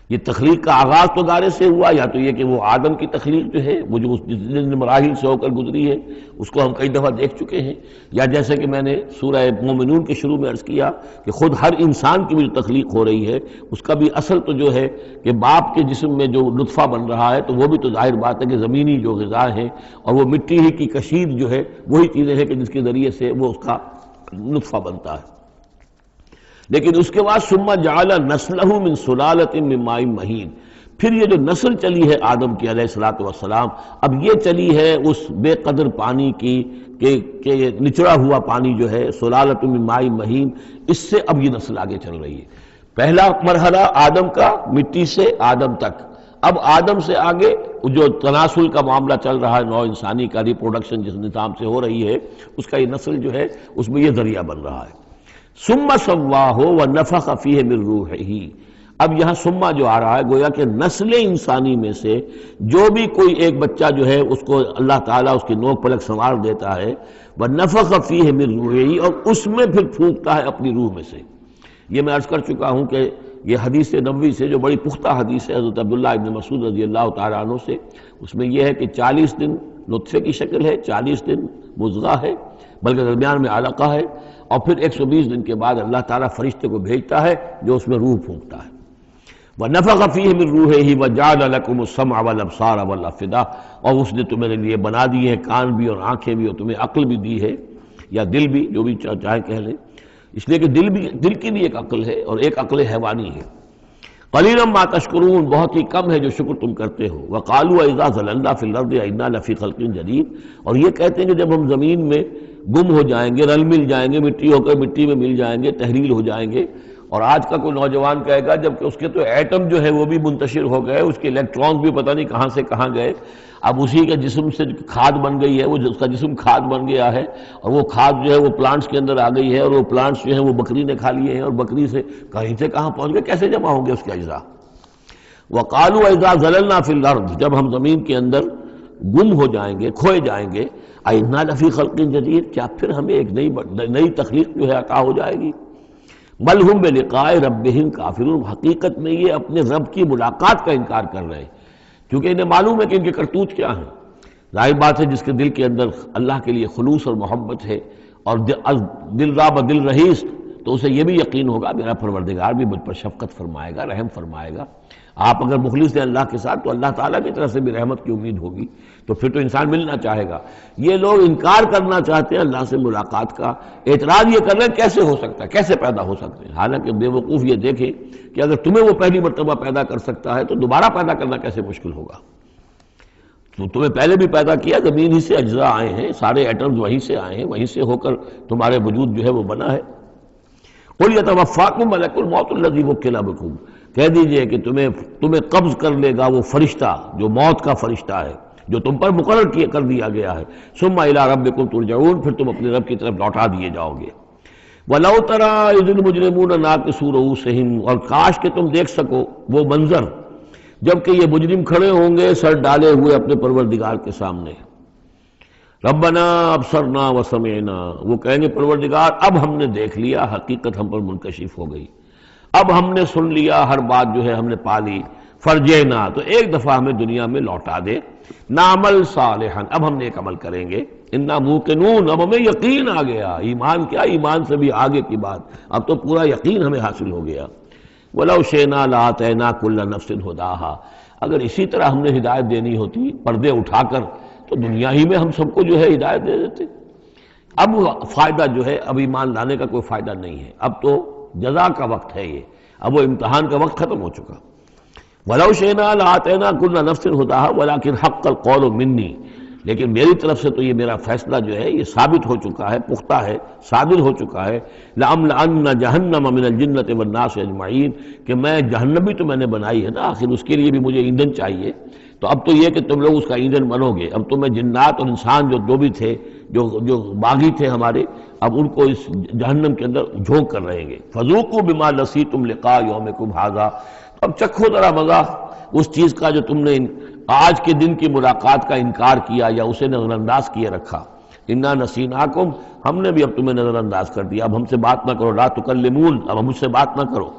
یہ تخلیق کا آغاز تو گارے سے ہوا، یا تو یہ کہ وہ آدم کی تخلیق جو ہے وہ جو جن مراحل سے ہو کر گزری ہے اس کو ہم کئی دفعہ دیکھ چکے ہیں، یا جیسے کہ میں نے سورہ مومنون کے شروع میں عرض کیا کہ خود ہر انسان کی بھی جو تخلیق ہو رہی ہے اس کا بھی اصل تو جو ہے کہ باپ کے جسم میں جو نطفہ بن رہا ہے تو وہ بھی تو ظاہر بات ہے کہ زمینی جو غذا ہے اور وہ مٹی ہی کی کشید جو ہے وہی چیزیں ہیں کہ جس کے ذریعے سے وہ اس کا نطفہ بنتا ہے. لیکن اس کے بعد ثم جعل نسلہ من سلالۃ من ماء مہین، پھر یہ جو نسل چلی ہے آدم کی علیہ الصلوۃ والسلام، اب یہ چلی ہے اس بے قدر پانی کی کہ نچڑا ہوا پانی جو ہے سلالۃ من ماء مہین، اس سے اب یہ نسل آگے چل رہی ہے. پہلا مرحلہ آدم کا مٹی سے آدم تک، اب آدم سے آگے جو تناسل کا معاملہ چل رہا ہے نوع انسانی کا، ریپروڈکشن جس نظام سے ہو رہی ہے اس کا یہ نسل جو ہے اس میں یہ ذریعہ بن رہا ہے. ثم سواہ ونفخ فیہ من روحہ، اب یہاں سما جو آ رہا ہے گویا کہ نسل انسانی میں سے جو بھی کوئی ایک بچہ جو ہے اس کو اللہ تعالیٰ اس کی نوک پلک سنوار دیتا ہے، ونفخ فیہ من روحہ، اور اس میں پھر پھونکتا ہے اپنی روح میں سے. یہ میں عرض کر چکا ہوں کہ یہ حدیث نبوی سے جو بڑی پختہ حدیث ہے حضرت عبداللہ ابن مسعود رضی اللہ تعالیٰ عنہ سے، اس میں یہ ہے کہ 40 دن نطفے کی شکل ہے، 40 دن مضغہ ہے، بلکہ درمیان میں علقہ ہے، اور پھر 120 دن کے بعد اللہ تعالیٰ فرشتے کو بھیجتا ہے جو اس میں روح پھونکتا ہے. وَنَفَخَ فِيهِ مِن رُوحِهِ وَجَعَلَ لَكُمُ السَّمْعَ وَالْأَبْصَارَ وَالْأَفْئِدَةَ، اور اس نے تمہارے لیے بنا دیے ہیں کان بھی اور آنکھیں بھی، اور تمہیں عقل بھی دی ہے یا دل بھی، جو بھی چاہے کہہ لیں، اس لیے کہ دل کی بھی ایک عقل ہے اور ایک عقل حیوانی ہے. قَلِيلًا مَا تَشْكُرُونَ، بہت ہی کم ہے جو شکر تم کرتے ہو. وَقَالُوا أَإِذَا ضَلَلْنَا فِي الْأَرْضِ أَإِنَّا لَفِي خَلْقٍ جَدِيدٍ، اور یہ کہتے ہیں کہ جب ہم زمین میں گم ہو جائیں گے، رل مل جائیں گے، مٹی ہو کر مٹی میں مل جائیں گے، تحلیل ہو جائیں گے. اور آج کا کوئی نوجوان کہے گا جبکہ اس کے تو ایٹم جو ہے وہ بھی منتشر ہو گئے، اس کے الیکٹرانز بھی پتہ نہیں کہاں سے کہاں گئے، اب اسی کے جسم سے کھاد بن گئی ہے، وہ اس کا جسم کھاد بن گیا ہے، اور وہ کھاد جو ہے وہ پلانٹس کے اندر آ گئی ہے، اور وہ پلانٹس جو ہیں وہ بکری نے کھا لیے ہیں، اور بکری سے کہیں سے کہاں پہنچ گئے، کیسے جمع ہوں گے اس کے اجزاء. وَقَالُوا إِذَا ضَلَلْنَا فِي الْأَرْضِ، جب ہم زمین کے اندر گم ہو جائیں گے، کھوئے جائیں گے، أَإِنَّا لَفِي خَلْقٍ جَدِيدٍ، کیا پھر ہمیں ایک نئی تخلیق جو ہے عطا ہو جائے گی. بل ہم بلقاء ربہم کافرون، حقیقت میں یہ اپنے رب کی ملاقات کا انکار کر رہے ہیں، کیونکہ انہیں معلوم ہے کہ ان کے کرتوت کیا ہیں. ظاہر بات ہے جس کے دل کے اندر اللہ کے لیے خلوص اور محبت ہے اور دل راب دل رہیس، تو اسے یہ بھی یقین ہوگا میرا پروردگار بھی مجھ پر شفقت فرمائے گا، رحم فرمائے گا. آپ اگر مخلص ہیں اللہ کے ساتھ تو اللہ تعالیٰ کی طرف سے بھی رحمت کی امید ہوگی، تو پھر تو انسان ملنا چاہے گا. یہ لوگ انکار کرنا چاہتے ہیں اللہ سے ملاقات کا، اعتراض یہ کر رہے ہیں کیسے ہو سکتا ہے، کیسے پیدا ہو سکتے ہیں. حالانکہ بے وقوف یہ دیکھیں کہ اگر تمہیں وہ پہلی مرتبہ پیدا کر سکتا ہے تو دوبارہ پیدا کرنا کیسے مشکل ہوگا. تو تمہیں پہلے بھی پیدا کیا، زمین ہی سے اجزاء آئے ہیں، سارے ایٹمز وہیں سے آئے ہیں، وہیں سے ہو کر تمہارے وجود جو ہے وہ بنا ہے. قُلْ يَتَوَفَّاكُم مَلَكُ الْمَوْتِ الَّذِي وُكِّلَ بِكُم، کہہ دیجئے کہ تمہیں قبض کر لے گا وہ فرشتہ جو موت کا فرشتہ ہے، جو تم پر مقرر کر دیا گیا ہے. ثُمَّ إِلَىٰ رَبِّكُمْ تُرْجَعُونَ، پھر تم اپنے رب کی طرف لوٹا دیے جاؤ گے. وَلَوْ تَرَىٰ إِذِ الْمُجْرِمُونَ نَاكِسُو رُءُوسِهِمْ، اور کاش کہ تم دیکھ سکو وہ منظر جبکہ یہ مجرم کھڑے ہوں گے سر ڈالے ہوئے اپنے پروردگار کے سامنے، ربنا ابصرنا وسمعنا، وہ کہیں گے پروردگار اب ہم نے دیکھ لیا، حقیقت ہم پر منکشف ہو گئی، اب ہم نے سن لیا، ہر بات جو ہے ہم نے پا لی، فرجینا، تو ایک دفعہ ہمیں دنیا میں لوٹا دے، نعمل صالحا، اب ہم نیک عمل کریں گے، انا موقنون، اب ہمیں یقین آ گیا، ایمان کیا، ایمان سے بھی آگے کی بات، اب تو پورا یقین ہمیں حاصل ہو گیا، وَلَوْ شِئْنَا لَآتَيْنَا كُلَّ نَفْسٍ هُدَاهَا، اگر اسی طرح ہم نے ہدایت دینی ہوتی پردے اٹھا کر تو دنیا ہی میں ہم سب کو جو ہے ہدایت دے دیتے۔ اب فائدہ جو ہے اب ایمان لانے کا کوئی فائدہ نہیں ہے، اب تو جزا کا وقت ہے، یہ اب وہ امتحان کا وقت ختم ہو چکا۔ وَلَوْ شِئْنَا لَآتَيْنَا كُلَّ نَفْسٍ هُدَاهَا وَلَكِنْ حَقَّ الْقَوْلُ مِنِّي، لیکن میری طرف سے تو یہ میرا فیصلہ جو ہے یہ ثابت ہو چکا ہے، پختہ ہے، صادر ہو چکا ہے، لَأَمْلَأَنَّ جَهَنَّمَ مِنَ الْجِنَّةِ وَالنَّاسِ أَجْمَعِينَ، کہ میں جہنم بھی تو میں نے بنائی ہے نا، آخر اس کے لیے بھی مجھے ایندھن چاہیے، تو اب تو یہ کہ تم لوگ اس کا ایندھن بنو گے، اب تو میں جنات اور انسان جو بھی تھے، جو باغی تھے ہمارے، اب ان کو اس جہنم کے اندر جھونک کر رہیں گے، فَذُوقُوا بِمَا نَسِيتُمْ لِقَاءَ يَوْمِكُمْ هَذَا، اب چکھو ذرا مزہ اس چیز کا جو تم نے آج کے دن کی ملاقات کا انکار کیا یا اسے نظر انداز کیے رکھا، انا نسیناکم، ہم نے بھی اب تمہیں نظر انداز کر دیا، اب ہم سے بات نہ کرو، لا تکلمون، اب ہم مجھ سے بات نہ کرو،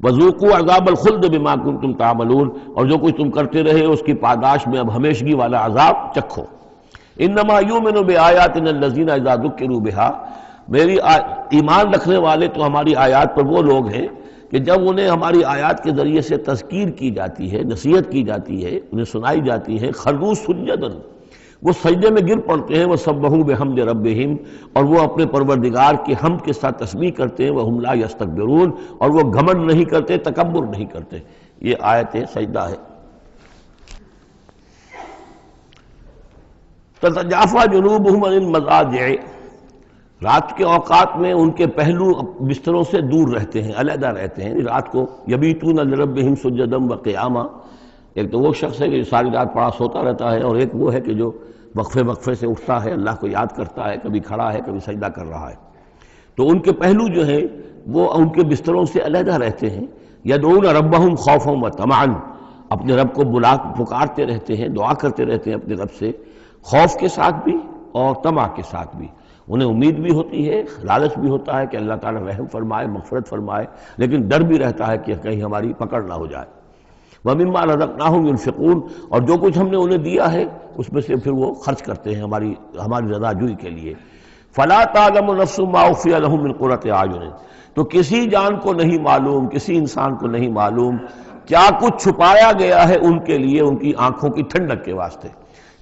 وذوقوا عذاب الخلد بما کنتم تعملون، اور جو کچھ تم کرتے رہے اس کی پاداش میں اب ہمیشگی والا عذاب چکھو۔ انما یؤمن بآیاتنا الذین اذا ذکروا بها، میری ایمان رکھنے والے تو ہماری آیات پر وہ لوگ ہیں کہ جب انہیں ہماری آیات کے ذریعے سے تذکیر کی جاتی ہے، نصیحت کی جاتی ہے، انہیں سنائی جاتی ہے، خروا سجدا، وہ سجدے میں گر پڑتے ہیں، وہ سبحوا بحمد ربہم، اور وہ اپنے پروردگار کی حمد کے ساتھ تسبیح کرتے ہیں، وہم لا یستکبرون، اور وہ گھمنڈ نہیں کرتے، تکبر نہیں کرتے۔ یہ آیت سجدہ ہے۔ تتجافی جنوبہم عن المضاجع، رات کے اوقات میں ان کے پہلو بستروں سے دور رہتے ہیں، علیحدہ رہتے ہیں، رات کو یبیتون لربہم سجدا وقیاما، ایک تو وہ شخص ہے کہ جو ساری رات پڑا سوتا رہتا ہے، اور ایک وہ ہے کہ جو وقفے وقفے سے اٹھتا ہے، اللہ کو یاد کرتا ہے، کبھی کھڑا ہے کبھی سجدہ کر رہا ہے، تو ان کے پہلو جو ہیں وہ ان کے بستروں سے علیحدہ رہتے ہیں، یدعون ربہم خوفا وطمعا، اپنے رب کو پکارتے رہتے ہیں، دعا کرتے رہتے ہیں اپنے رب سے، خوف کے ساتھ بھی اور طمع کے ساتھ بھی، انہیں امید بھی ہوتی ہے، لالچ بھی ہوتا ہے کہ اللہ تعالیٰ رحم فرمائے، مغفرت فرمائے، لیکن ڈر بھی رہتا ہے کہ کہیں ہماری پکڑ نہ ہو جائے۔ وَمِمَّا رَزَقْنَاهُمْ يُنْفِقُونَ، اور جو کچھ ہم نے انہیں دیا ہے اس میں سے پھر وہ خرچ کرتے ہیں ہماری رضا جوئی کے لیے۔ فَلَا تَعْلَمُ نَفْسٌ مَّا أُخْفِيَ لَهُم مِّن قُرَّةِ أَعْيُنٍ، تو کسی جان کو نہیں معلوم، کسی انسان کو نہیں معلوم کیا کچھ چھپایا گیا ہے ان کے لیے ان کی آنکھوں کی ٹھنڈک کے واسطے،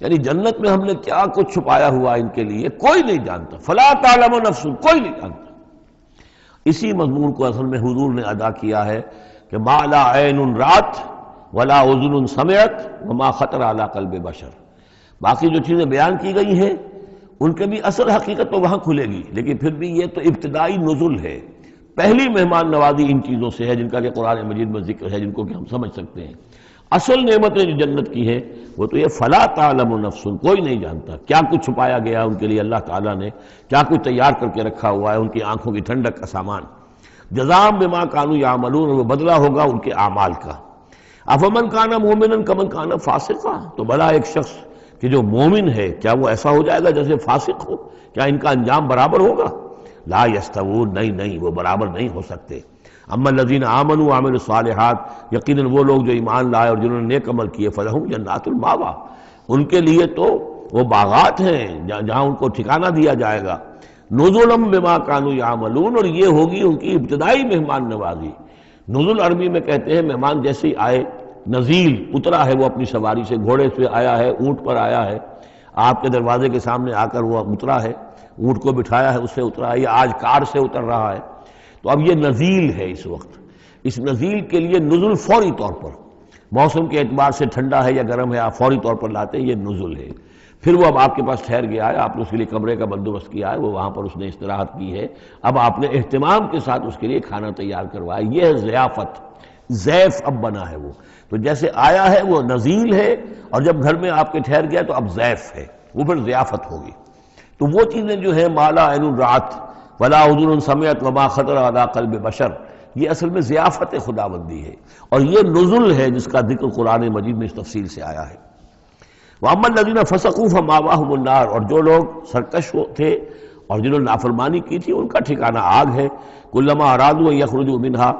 یعنی جنت میں ہم نے کیا کچھ چھپایا ہوا ان کے لیے کوئی نہیں جانتا، فلا تعلم نفس، کوئی نہیں جانتا۔ اسی مضمون کو اصل میں حضور نے ادا کیا ہے کہ ما لا عین رات ولا اذن سمعت وما خطر علی قلب بشر، باقی جو چیزیں بیان کی گئی ہیں ان کے بھی اصل حقیقت تو وہاں کھلے گی، لیکن پھر بھی یہ تو ابتدائی نزول ہے، پہلی مہمان نوازی ان چیزوں سے ہے جن کا کہ قرآن مجید میں ذکر ہے، جن کو کہ ہم سمجھ سکتے ہیں۔ اصل نعمتیں جو جنت کی ہیں وہ تو یہ فلا تعلم نفس، کوئی نہیں جانتا کیا کچھ چھپایا گیا ان کے لیے اللہ تعالیٰ نے، کیا کچھ تیار کر کے رکھا ہوا ہے ان کی آنکھوں کی ٹھنڈک کا سامان۔ جزاء بما کانوا یعملون، وہ بدلہ ہوگا ان کے اعمال کا۔ افمن کان مومنا کمن کان فاسقا، تو بھلا ایک شخص کہ جو مومن ہے کیا وہ ایسا ہو جائے گا جیسے فاسق ہو؟ کیا ان کا انجام برابر ہوگا؟ لا یستوون، نہیں وہ برابر نہیں ہو سکتے۔ اما الذین آمنوا وعملوا الصالحات، یقیناً وہ لوگ جو ایمان لائے اور جنہوں نے نیک عمل کیے، فلہم جنات المأویٰ، ان کے لیے تو وہ باغات ہیں جہاں ان کو ٹھکانہ دیا جائے گا، نزلا بما کانوا یعملون، اور یہ ہوگی ان کی ابتدائی مہمان نوازی۔ نزل عربی میں کہتے ہیں مہمان جیسے ہی آئے، نزیل اترا ہے وہ اپنی سواری سے، گھوڑے سے آیا ہے، اونٹ پر آیا ہے، آپ کے دروازے کے سامنے آ کر وہ اترا ہے، اونٹ کو بٹھایا ہے اس سے اترا ہے، یا آج کار سے اتر رہا ہے، تو اب یہ نزیل ہے اس وقت۔ اس نزیل کے لیے نزل فوری طور پر، موسم کے اعتبار سے ٹھنڈا ہے یا گرم ہے، آپ فوری طور پر لاتے ہیں، یہ نزل ہے۔ پھر وہ اب آپ کے پاس ٹھہر گیا ہے، آپ نے اس کے لیے کمرے کا بندوبست کیا ہے، وہ وہاں پر اس نے استراحت کی ہے، اب آپ نے اہتمام کے ساتھ اس کے لیے کھانا تیار کروایا، یہ ہے ضیافت، ضیف اب بنا ہے وہ، تو جیسے آیا ہے وہ نزیل ہے، اور جب گھر میں آپ کے ٹھہر گیا تو اب ضیف ہے، وہ پھر ضیافت ہوگی۔ تو وہ چیزیں جو ہیں ما لا عین رات ولا اذن سمعت وما خطر علی قلب بشر، یہ اصل میں ضیافت خداوندی ہے، اور یہ نزل ہے جس کا ذکر قرآن مجید میں اس تفصیل سے آیا ہے۔ وَأَمَّا الَّذِينَ فَسَقُوا فَمَأْوَاهُمُ النَّارُ، اور جو لوگ سرکش تھے اور جنہوں نے نافرمانی کی تھی ان کا ٹھکانہ آگ ہے۔ کلما ارادوا ان یخرجوا منہا،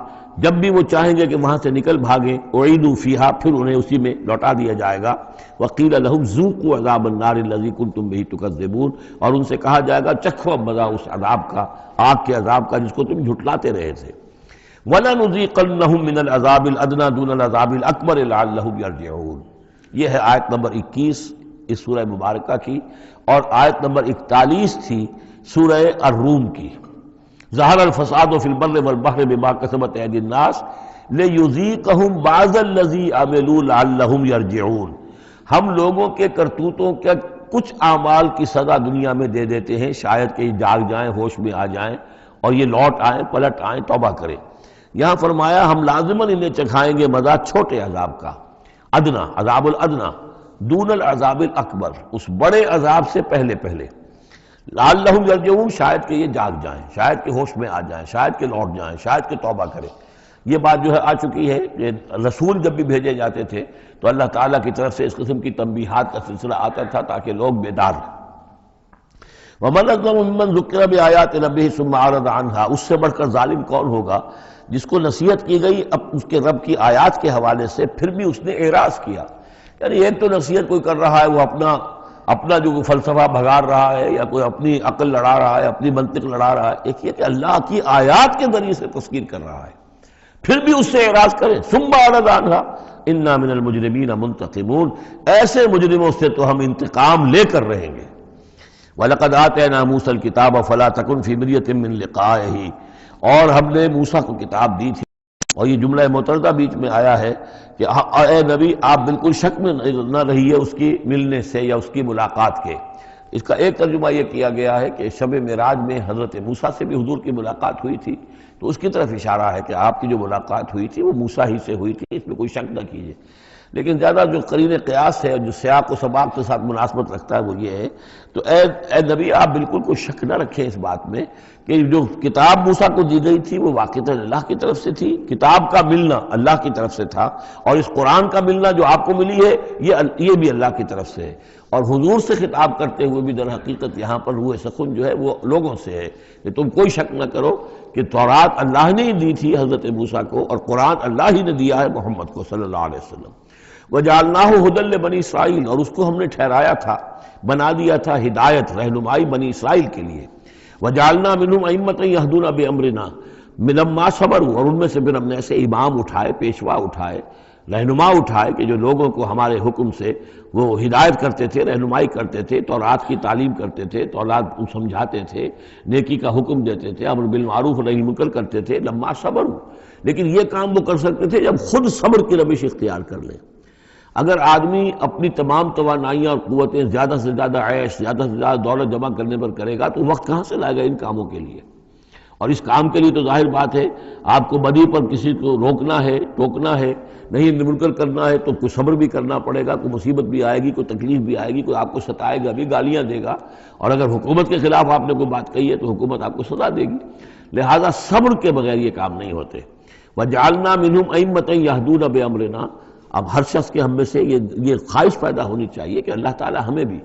جب بھی وہ چاہیں گے کہ وہاں سے نکل بھاگیں، اعیدوا فیہا، پھر انہیں اسی میں لوٹا دیا جائے گا۔ وقیل لہم ذوقوا عذاب النار الذی کنتم بہ تکذبون، اور ان سے کہا جائے گا چکھو اب مزہ اس عذاب کا، آگ کے عذاب کا جس کو تم جھٹلاتے رہے تھے۔ وَلَنُذِيقَنَّهُم مِّنَ الْعَذَابِ الْأَدْنَىٰ دُونَ الْعَذَابِ الْأَكْبَرِ لَعَلَّهُمْ يَرْجِعُونَ۔ یہ ہے آیت نمبر 21 اس سورہ مبارکہ کی، اور آیت نمبر 41 تھی سورہ الروم کی۔ ظہر الفساد فی البر والبحر بما کسبت ایدی الناس لیذیقہم بعض الذی عملوا لعلہم یرجعون۔ ہم لوگوں کے کرتوتوں کے کچھ اعمال کی سزا دنیا میں دے دیتے ہیں، شاید کہ یہ جاگ جائیں، ہوش میں آ جائیں اور یہ لوٹ آئیں، پلٹ آئیں، توبہ کریں۔ یہاں فرمایا ہم لازماً انہیں چکھائیں گے مزہ چھوٹے عذاب کا، ادنا، عذاب الادنا، دون العذاب الاکبر، اس بڑے عذاب سے پہلے پہلے۔ لعلہم یرجعون، شاید کہ یہ جاگ جائیں، شاید کہ ہوش میں آ جائیں، شاید کہ لوٹ جائیں، شاید کہ توبہ کریں۔ یہ بات جو ہے آ چکی ہے کہ رسول جب بھی بھیجے جاتے تھے تو اللہ تعالیٰ کی طرف سے اس قسم کی تنبیہات کا سلسلہ آتا تھا تاکہ لوگ بیدار رہیں۔ وَمَنْ أَظْلَمُ مِمَّنْ ذُكِّرَ بِآيَاتِ رَبِّهِ ثُمَّ أَعْرَضَ عَنْهَا، اس سے بڑھ کر ظالم کون ہوگا جس کو نصیحت کی گئی اب اس کے رب کی آیات کے حوالے سے پھر بھی اس نے اعراض کیا۔ یعنی ایک تو نصیحت کوئی کر رہا ہے، وہ اپنا جو فلسفہ بھگار رہا ہے یا کوئی اپنی عقل لڑا رہا ہے، اپنی منطق لڑا رہا ہے، ایک یہ کہ اللہ کی آیات کے ذریعے سے تذکیر کر رہا ہے، پھر بھی اس سے اعراض کریں۔ ثم اعرض عنها انا من المجرمین منتقمون، ایسے مجرموں سے تو ہم انتقام لے کر رہیں گے۔ وَلَقَدْ آتَيْنَا مُوسَى الْكِتَابَ فَلَا تَكُنْ فِي مِرْيَةٍ مِّن لِقَائِهِ، اور ہم نے موسیٰ کو کتاب دی تھی، اور یہ جملہ متردہ بیچ میں آیا ہے کہ اے نبی آپ بالکل شک میں نہ رہیے اس کی ملنے سے یا اس کی ملاقات کے۔ اس کا ایک ترجمہ یہ کیا گیا ہے کہ شب معراج میں حضرت موسیٰ سے بھی حضور کی ملاقات ہوئی تھی، تو اس کی طرف اشارہ ہے کہ آپ کی جو ملاقات ہوئی تھی وہ موسیٰ ہی سے ہوئی تھی، اس میں کوئی شک نہ کیجیے۔ لیکن زیادہ جو قرین قیاس ہے اور جو سیاق و سباق کے ساتھ مناسبت رکھتا ہے وہ یہ ہے، تو اے نبی آپ بالکل کوئی شک نہ رکھیں اس بات میں کہ جو کتاب موسیٰ کو دی گئی تھی وہ واقعتاً اللہ کی طرف سے تھی، کتاب کا ملنا اللہ کی طرف سے تھا، اور اس قرآن کا ملنا جو آپ کو ملی ہے یہ بھی اللہ کی طرف سے ہے۔ اور حضور سے خطاب کرتے ہوئے بھی در حقیقت یہاں پر روح سخن جو ہے وہ لوگوں سے ہے کہ تم کوئی شک نہ کرو کہ تورات اللہ نے ہی دی تھی حضرت موسیٰ کو، اور قرآن اللہ ہی نے دیا ہے محمد کو صلی اللہ علیہ وسلم۔ وَجَعَلْنَاهُ هُدًى لِبَنِي اسرائیل، اور اس کو ہم نے ٹھہرایا تھا، بنا دیا تھا ہدایت، رہنمائی بنی اسرائیل کے لیے۔ وَجَعَلْنَا مِنْهُمْ أَئِمَّةً يَهْدُونَ بِأَمْرِنَا لَمَّا صَبَرُوا، اور ان میں سے پھر ہم نے ایسے امام اٹھائے، پیشوا اٹھائے، رہنما اٹھائے کہ جو لوگوں کو ہمارے حکم سے وہ ہدایت کرتے تھے، رہنمائی کرتے تھے، تورات کی تعلیم کرتے تھے، تورات کو سمجھاتے تھے، نیکی کا حکم دیتے تھے، امر بالمعروف و نہی عن المنکر کرتے تھے۔ لما صبروا، لیکن یہ کام وہ کر سکتے تھے جب خود صبر کی روش اختیار کر لیں۔ اگر آدمی اپنی تمام توانائیاں اور قوتیں زیادہ سے زیادہ عیش، زیادہ سے زیادہ دولت جمع کرنے پر کرے گا تو وقت کہاں سے لائے گا ان کاموں کے لیے؟ اور اس کام کے لیے تو ظاہر بات ہے آپ کو بدی پر کسی کو روکنا ہے، ٹوکنا ہے، نہیں منکر کرنا ہے تو کوئی صبر بھی کرنا پڑے گا، کوئی مصیبت بھی آئے گی، کوئی تکلیف بھی آئے گی، کوئی آپ کو ستائے گا بھی، گالیاں دے گا، اور اگر حکومت کے خلاف آپ نے کوئی بات کہی ہے تو حکومت آپ کو سزا دے گی۔ لہذا صبر کے بغیر یہ کام نہیں ہوتے۔ وَجَعَلْنَا مِنْهُمْ أَئِمَّةً يَهْدُونَ بِأَمْرِنَا، اب ہر شخص کے ہم میں سے یہ خواہش پیدا ہونی چاہیے کہ اللہ تعالیٰ ہمیں بھی،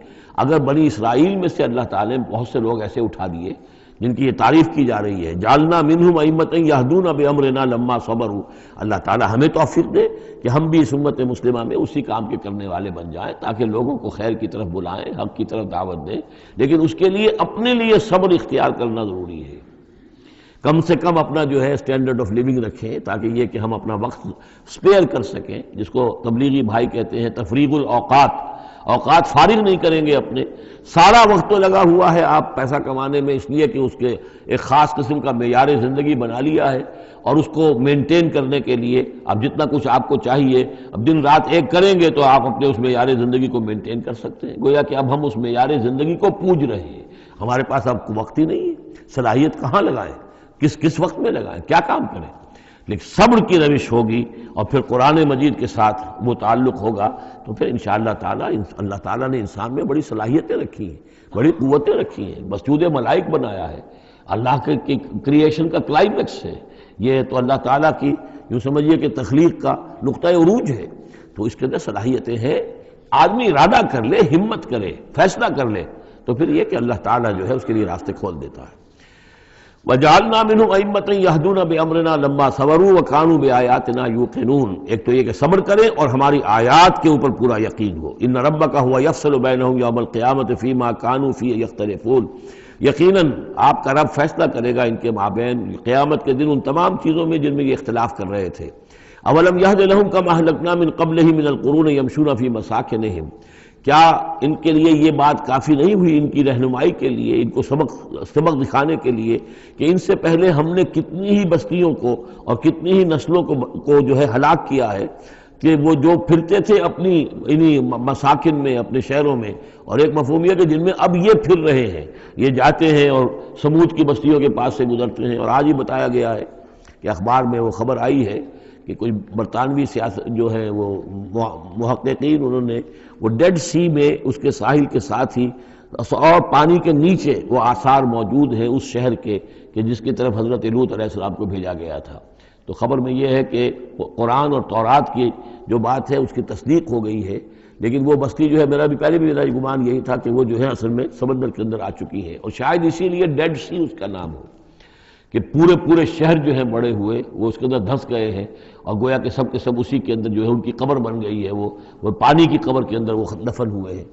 اگر بنی اسرائیل میں سے اللہ تعالیٰ نے بہت سے لوگ ایسے اٹھا دیے جن کی یہ تعریف کی جا رہی ہے، جعلنا منہم ائمۃ یہدون بامرنا لما صبروا، اللہ تعالیٰ ہمیں توفیق دے کہ ہم بھی اس امت مسلمہ میں اسی کام کے کرنے والے بن جائیں، تاکہ لوگوں کو خیر کی طرف بلائیں، حق کی طرف دعوت دیں، لیکن اس کے لیے اپنے لیے صبر اختیار کرنا ضروری ہے۔ کم سے کم اپنا جو ہے اسٹینڈرڈ آف لیونگ رکھیں، تاکہ یہ کہ ہم اپنا وقت سپیئر کر سکیں، جس کو تبلیغی بھائی کہتے ہیں تفریغ الاوقات، اوقات فارغ نہیں کریں گے اپنے، سارا وقت تو لگا ہوا ہے آپ پیسہ کمانے میں، اس لیے کہ اس کے ایک خاص قسم کا معیار زندگی بنا لیا ہے، اور اس کو مینٹین کرنے کے لیے اب جتنا کچھ آپ کو چاہیے، اب دن رات ایک کریں گے تو آپ اپنے اس معیار زندگی کو مینٹین کر سکتے ہیں۔ گویا کہ اب ہم اس معیار زندگی کو پوج رہے ہیں، ہمارے پاس اب وقت ہی نہیں ہے، صلاحیت کہاں لگائیں، کس وقت میں لگائیں، کیا کام کریں۔ لیکن صبر کی روش ہوگی اور پھر قرآن مجید کے ساتھ وہ تعلق ہوگا تو پھر انشاءاللہ تعالیٰ اللہ تعالیٰ نے انسان میں بڑی صلاحیتیں رکھی ہیں، بڑی قوتیں رکھی ہیں، مسجود ملائک بنایا ہے، اللہ کے کریشن کا کلائمیکس ہے، یہ تو اللہ تعالیٰ کی یوں سمجھیے کہ تخلیق کا نقطۂ عروج ہے، تو اس کے اندر صلاحیتیں ہیں. آدمی ارادہ کر لے، ہمت کرے، فیصلہ کر لے، تو پھر یہ کہ اللہ تعالیٰ جو ہے اس کے لیے راستے کھول دیتا ہے. وَجَعَلْنَا مِنْهُمْ أَئِمَّةً يَهْدُونَ بِأَمْرِنَا لَمَّا صَبَرُوا وَكَانُوا بِآيَاتِنَا يُوقِنُونَ. ایک تو یہ کہ صبر کریں اور ہماری آیات کے اوپر پورا یقین ہو. إِنَّ رَبَّكَ هُوَ يَفْصِلُ بَيْنَهُمْ يَوْمَ الْقِيَامَةِ فِيمَا كَانُوا فِيهِ يَخْتَلِفُونَ. یقیناً آپ کا رب فیصلہ کرے گا ان کے مابین قیامت کے دن ان تمام چیزوں میں جن میں یہ اختلاف کر رہے تھے. اولم یہد لہم کما اہلکنا من قبلہم من القرون یمشون فی مساکنہم. کیا ان کے لیے یہ بات کافی نہیں ہوئی ان کی رہنمائی کے لیے، ان کو سبق دکھانے کے لیے کہ ان سے پہلے ہم نے کتنی ہی بستیوں کو اور کتنی ہی نسلوں کو جو ہے ہلاک کیا ہے، کہ وہ جو پھرتے تھے اپنی انہی مساکن میں، اپنے شہروں میں، اور ایک مفہوم یہ کہ جن میں اب یہ پھر رہے ہیں، یہ جاتے ہیں اور سمود کی بستیوں کے پاس سے گزرتے ہیں. اور آج ہی بتایا گیا ہے کہ اخبار میں وہ خبر آئی ہے کہ کوئی برطانوی سیاست جو ہے وہ محققین، انہوں نے وہ ڈیڈ سی میں اس کے ساحل کے ساتھ ہی اور پانی کے نیچے وہ آثار موجود ہیں اس شہر کے کہ جس کی طرف حضرت لوط علیہ السلام کو بھیجا گیا تھا. تو خبر میں یہ ہے کہ قرآن اور تورات کی جو بات ہے اس کی تصدیق ہو گئی ہے، لیکن وہ بستی جو ہے میرا بھی پہلے بھی میرا گمان یہی تھا کہ وہ جو ہے اصل میں سمندر کے اندر آ چکی ہے، اور شاید اسی لیے ڈیڈ سی اس کا نام ہو کہ پورے شہر جو ہیں بڑے ہوئے وہ اس کے اندر دھنس گئے ہیں، اور گویا کہ سب کے سب اسی کے اندر جو ہے ان کی قبر بن گئی ہے، وہ پانی کی قبر کے اندر وہ دفن ہوئے ہیں.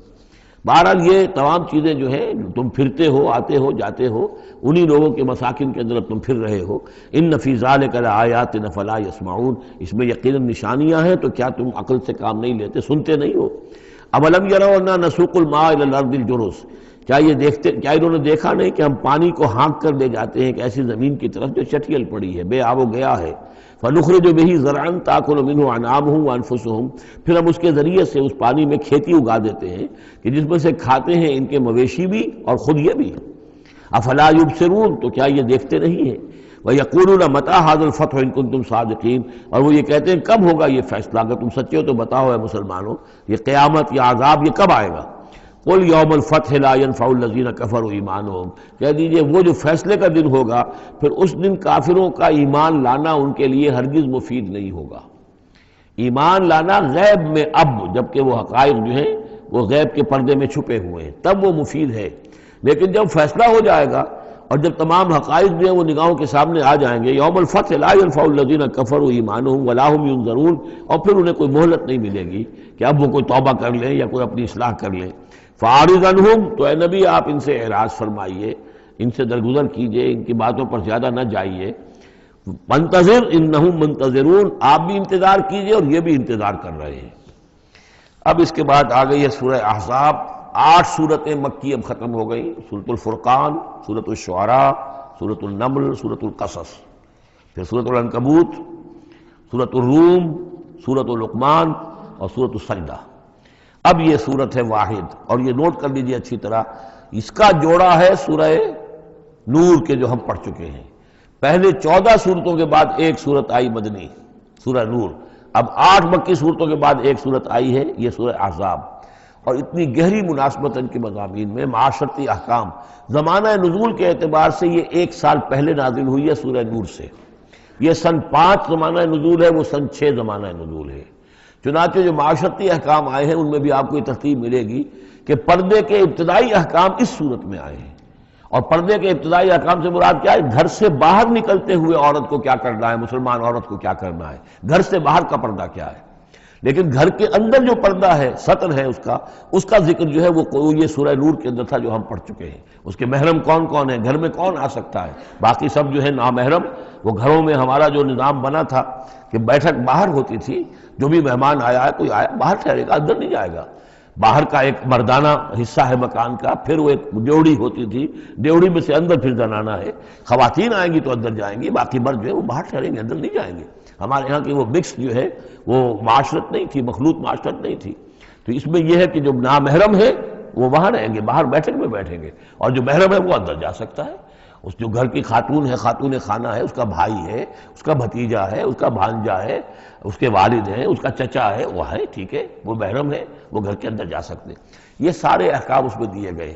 بہرحال یہ تمام چیزیں جو ہیں تم پھرتے ہو، آتے ہو، جاتے ہو، انہی لوگوں کے مساکن کے اندر تم پھر رہے ہو. ان فی ذلک لآیات فلا یسمعون. اس میں یقیناً نشانیاں ہیں، تو کیا تم عقل سے کام نہیں لیتے، سنتے نہیں ہو؟ اولم یروا انا نسوق الماء الى الارض الجرز. کیا انہوں نے دیکھا نہیں کہ ہم پانی کو ہانک کر لے جاتے ہیں ایک ایسی زمین کی طرف جو چٹیل پڑی ہے، بے آب و گیا ہے. فنخرج به زرعا تاکل منه انعامهم وانفسهم. پھر ہم اس کے ذریعے سے اس پانی میں کھیتی اگا دیتے ہیں کہ جس میں سے کھاتے ہیں ان کے مویشی بھی اور خود یہ بھی. افلا یبصرون. تو کیا یہ دیکھتے نہیں ہیں؟ وَيَقُولُونَ مَتَىٰ هَٰذَا الْفَتْحُ إِن كُنتُمْ صَادِقِينَ. اور وہ یہ کہتے ہیں کب ہوگا یہ فیصلہ، اگر تم سچے ہو تو بتاؤ اے مسلمانوں، یہ قیامت یا عذاب یہ کب آئے گا؟ قُلْ يَوْمُ الْفَتْحِ لَا يَنْفَعُ الَّذِينَ كَفَرُوا إِيمَانُهُمْ. کہہ دیجئے وہ جو فیصلے کا دن ہوگا پھر اس دن کافروں کا ایمان لانا ان کے لیے ہرگز مفید نہیں ہوگا. ایمان لانا غیب میں اب، جبکہ وہ حقائق جو ہیں وہ غیب کے پردے میں چھپے ہوئے ہیں، تب وہ مفید ہے. لیکن جب فیصلہ ہو جائے گا اور جب تمام حقائق جو ہیں وہ نگاہوں کے سامنے آ جائیں گے، یوم الفتح لا ينفع الذین کفروا ایمانہم ولا هم ينظرون. اور پھر انہیں کوئی مہلت نہیں ملے گی کہ اب وہ کوئی توبہ کر لیں یا کوئی اپنی اصلاح کر لیں. فاعرض عنہم. تو اے نبی آپ ان سے اعراض فرمائیے، ان سے درگزر کیجئے، ان کی باتوں پر زیادہ نہ جائیے. منتظر انہم منتظرون. آپ بھی انتظار کیجئے اور یہ بھی انتظار کر رہے ہیں. اب اس کے بعد آ گئی ہے سورہ احزاب. 8 سورتیں مکی اب ختم ہو گئی. سورۃ الفرقان، سورۃ الشعراء، سورۃ النمل، سورۃ القصص، پھر سورۃ العنکبوت، سورۃ الروم، سورۃ لقمان اور سورۃ السجدہ. اب یہ سورت ہے واحد، اور یہ نوٹ کر لیجیے اچھی طرح، اس کا جوڑا ہے سورہ نور کے جو ہم پڑھ چکے ہیں. پہلے 14 سورتوں کے بعد ایک سورت آئی مدنی، سورہ نور. اب 8 مکی سورتوں کے بعد ایک سورت آئی ہے، یہ سورہ احزاب. اور اتنی گہری مناسبت ان کے مضامین میں، معاشرتی احکام، زمانہ نزول کے اعتبار سے یہ 1 سال پہلے نازل ہوئی ہے سورہ نور سے. یہ سن 5 زمانہ نزول ہے، وہ سن 6 زمانہ نزول ہے. چنانچہ جو معاشرتی احکام آئے ہیں ان میں بھی آپ کو یہ ترتیب ملے گی کہ پردے کے ابتدائی احکام اس صورت میں آئے ہیں. اور پردے کے ابتدائی احکام سے مراد کیا ہے؟ گھر سے باہر نکلتے ہوئے عورت کو کیا کرنا ہے، مسلمان عورت کو کیا کرنا ہے. گھر سے باہر کا پردہ کیا ہے، لیکن گھر کے اندر جو پردہ ہے، سطر ہے اس کا ذکر جو ہے وہ یہ سورہ نور کے اندر تھا جو ہم پڑھ چکے ہیں. اس کے محرم کون کون ہیں، گھر میں کون آ سکتا ہے. باقی سب جو ہے نامحرم. وہ گھروں میں ہمارا جو نظام بنا تھا کہ بیٹھک باہر ہوتی تھی، جو بھی مہمان آیا ہے، کوئی آیا باہر ٹھہرے گا، اندر نہیں جائے گا. باہر کا ایک مردانہ حصہ ہے مکان کا، پھر وہ ایک ڈیوڑی ہوتی تھی، ڈیوڑی میں سے اندر پھر زنانہ ہے. خواتین آئیں گی تو اندر جائیں گی، باقی مرد جو ہے وہ باہر ٹھہریں گے، اندر نہیں جائیں گے. ہمارے ہاں کی وہ مکس جو ہے وہ معاشرت نہیں تھی، مخلوط معاشرت نہیں تھی. تو اس میں یہ ہے کہ جو نامحرم ہے وہ وہاں رہیں گے، باہر بیٹھک میں بیٹھیں گے، اور جو محرم ہے وہ اندر جا سکتا ہے. اس جو گھر کی خاتون ہے، خاتون خانہ ہے، اس کا بھائی ہے، اس کا بھتیجا ہے، اس کا بھانجا ہے، اس کے والد ہیں، اس کا چچا ہے، وہ ہے، ٹھیک ہے، وہ محرم ہے، وہ گھر کے اندر جا سکتے ہیں. یہ سارے احکام اس میں دیے گئے.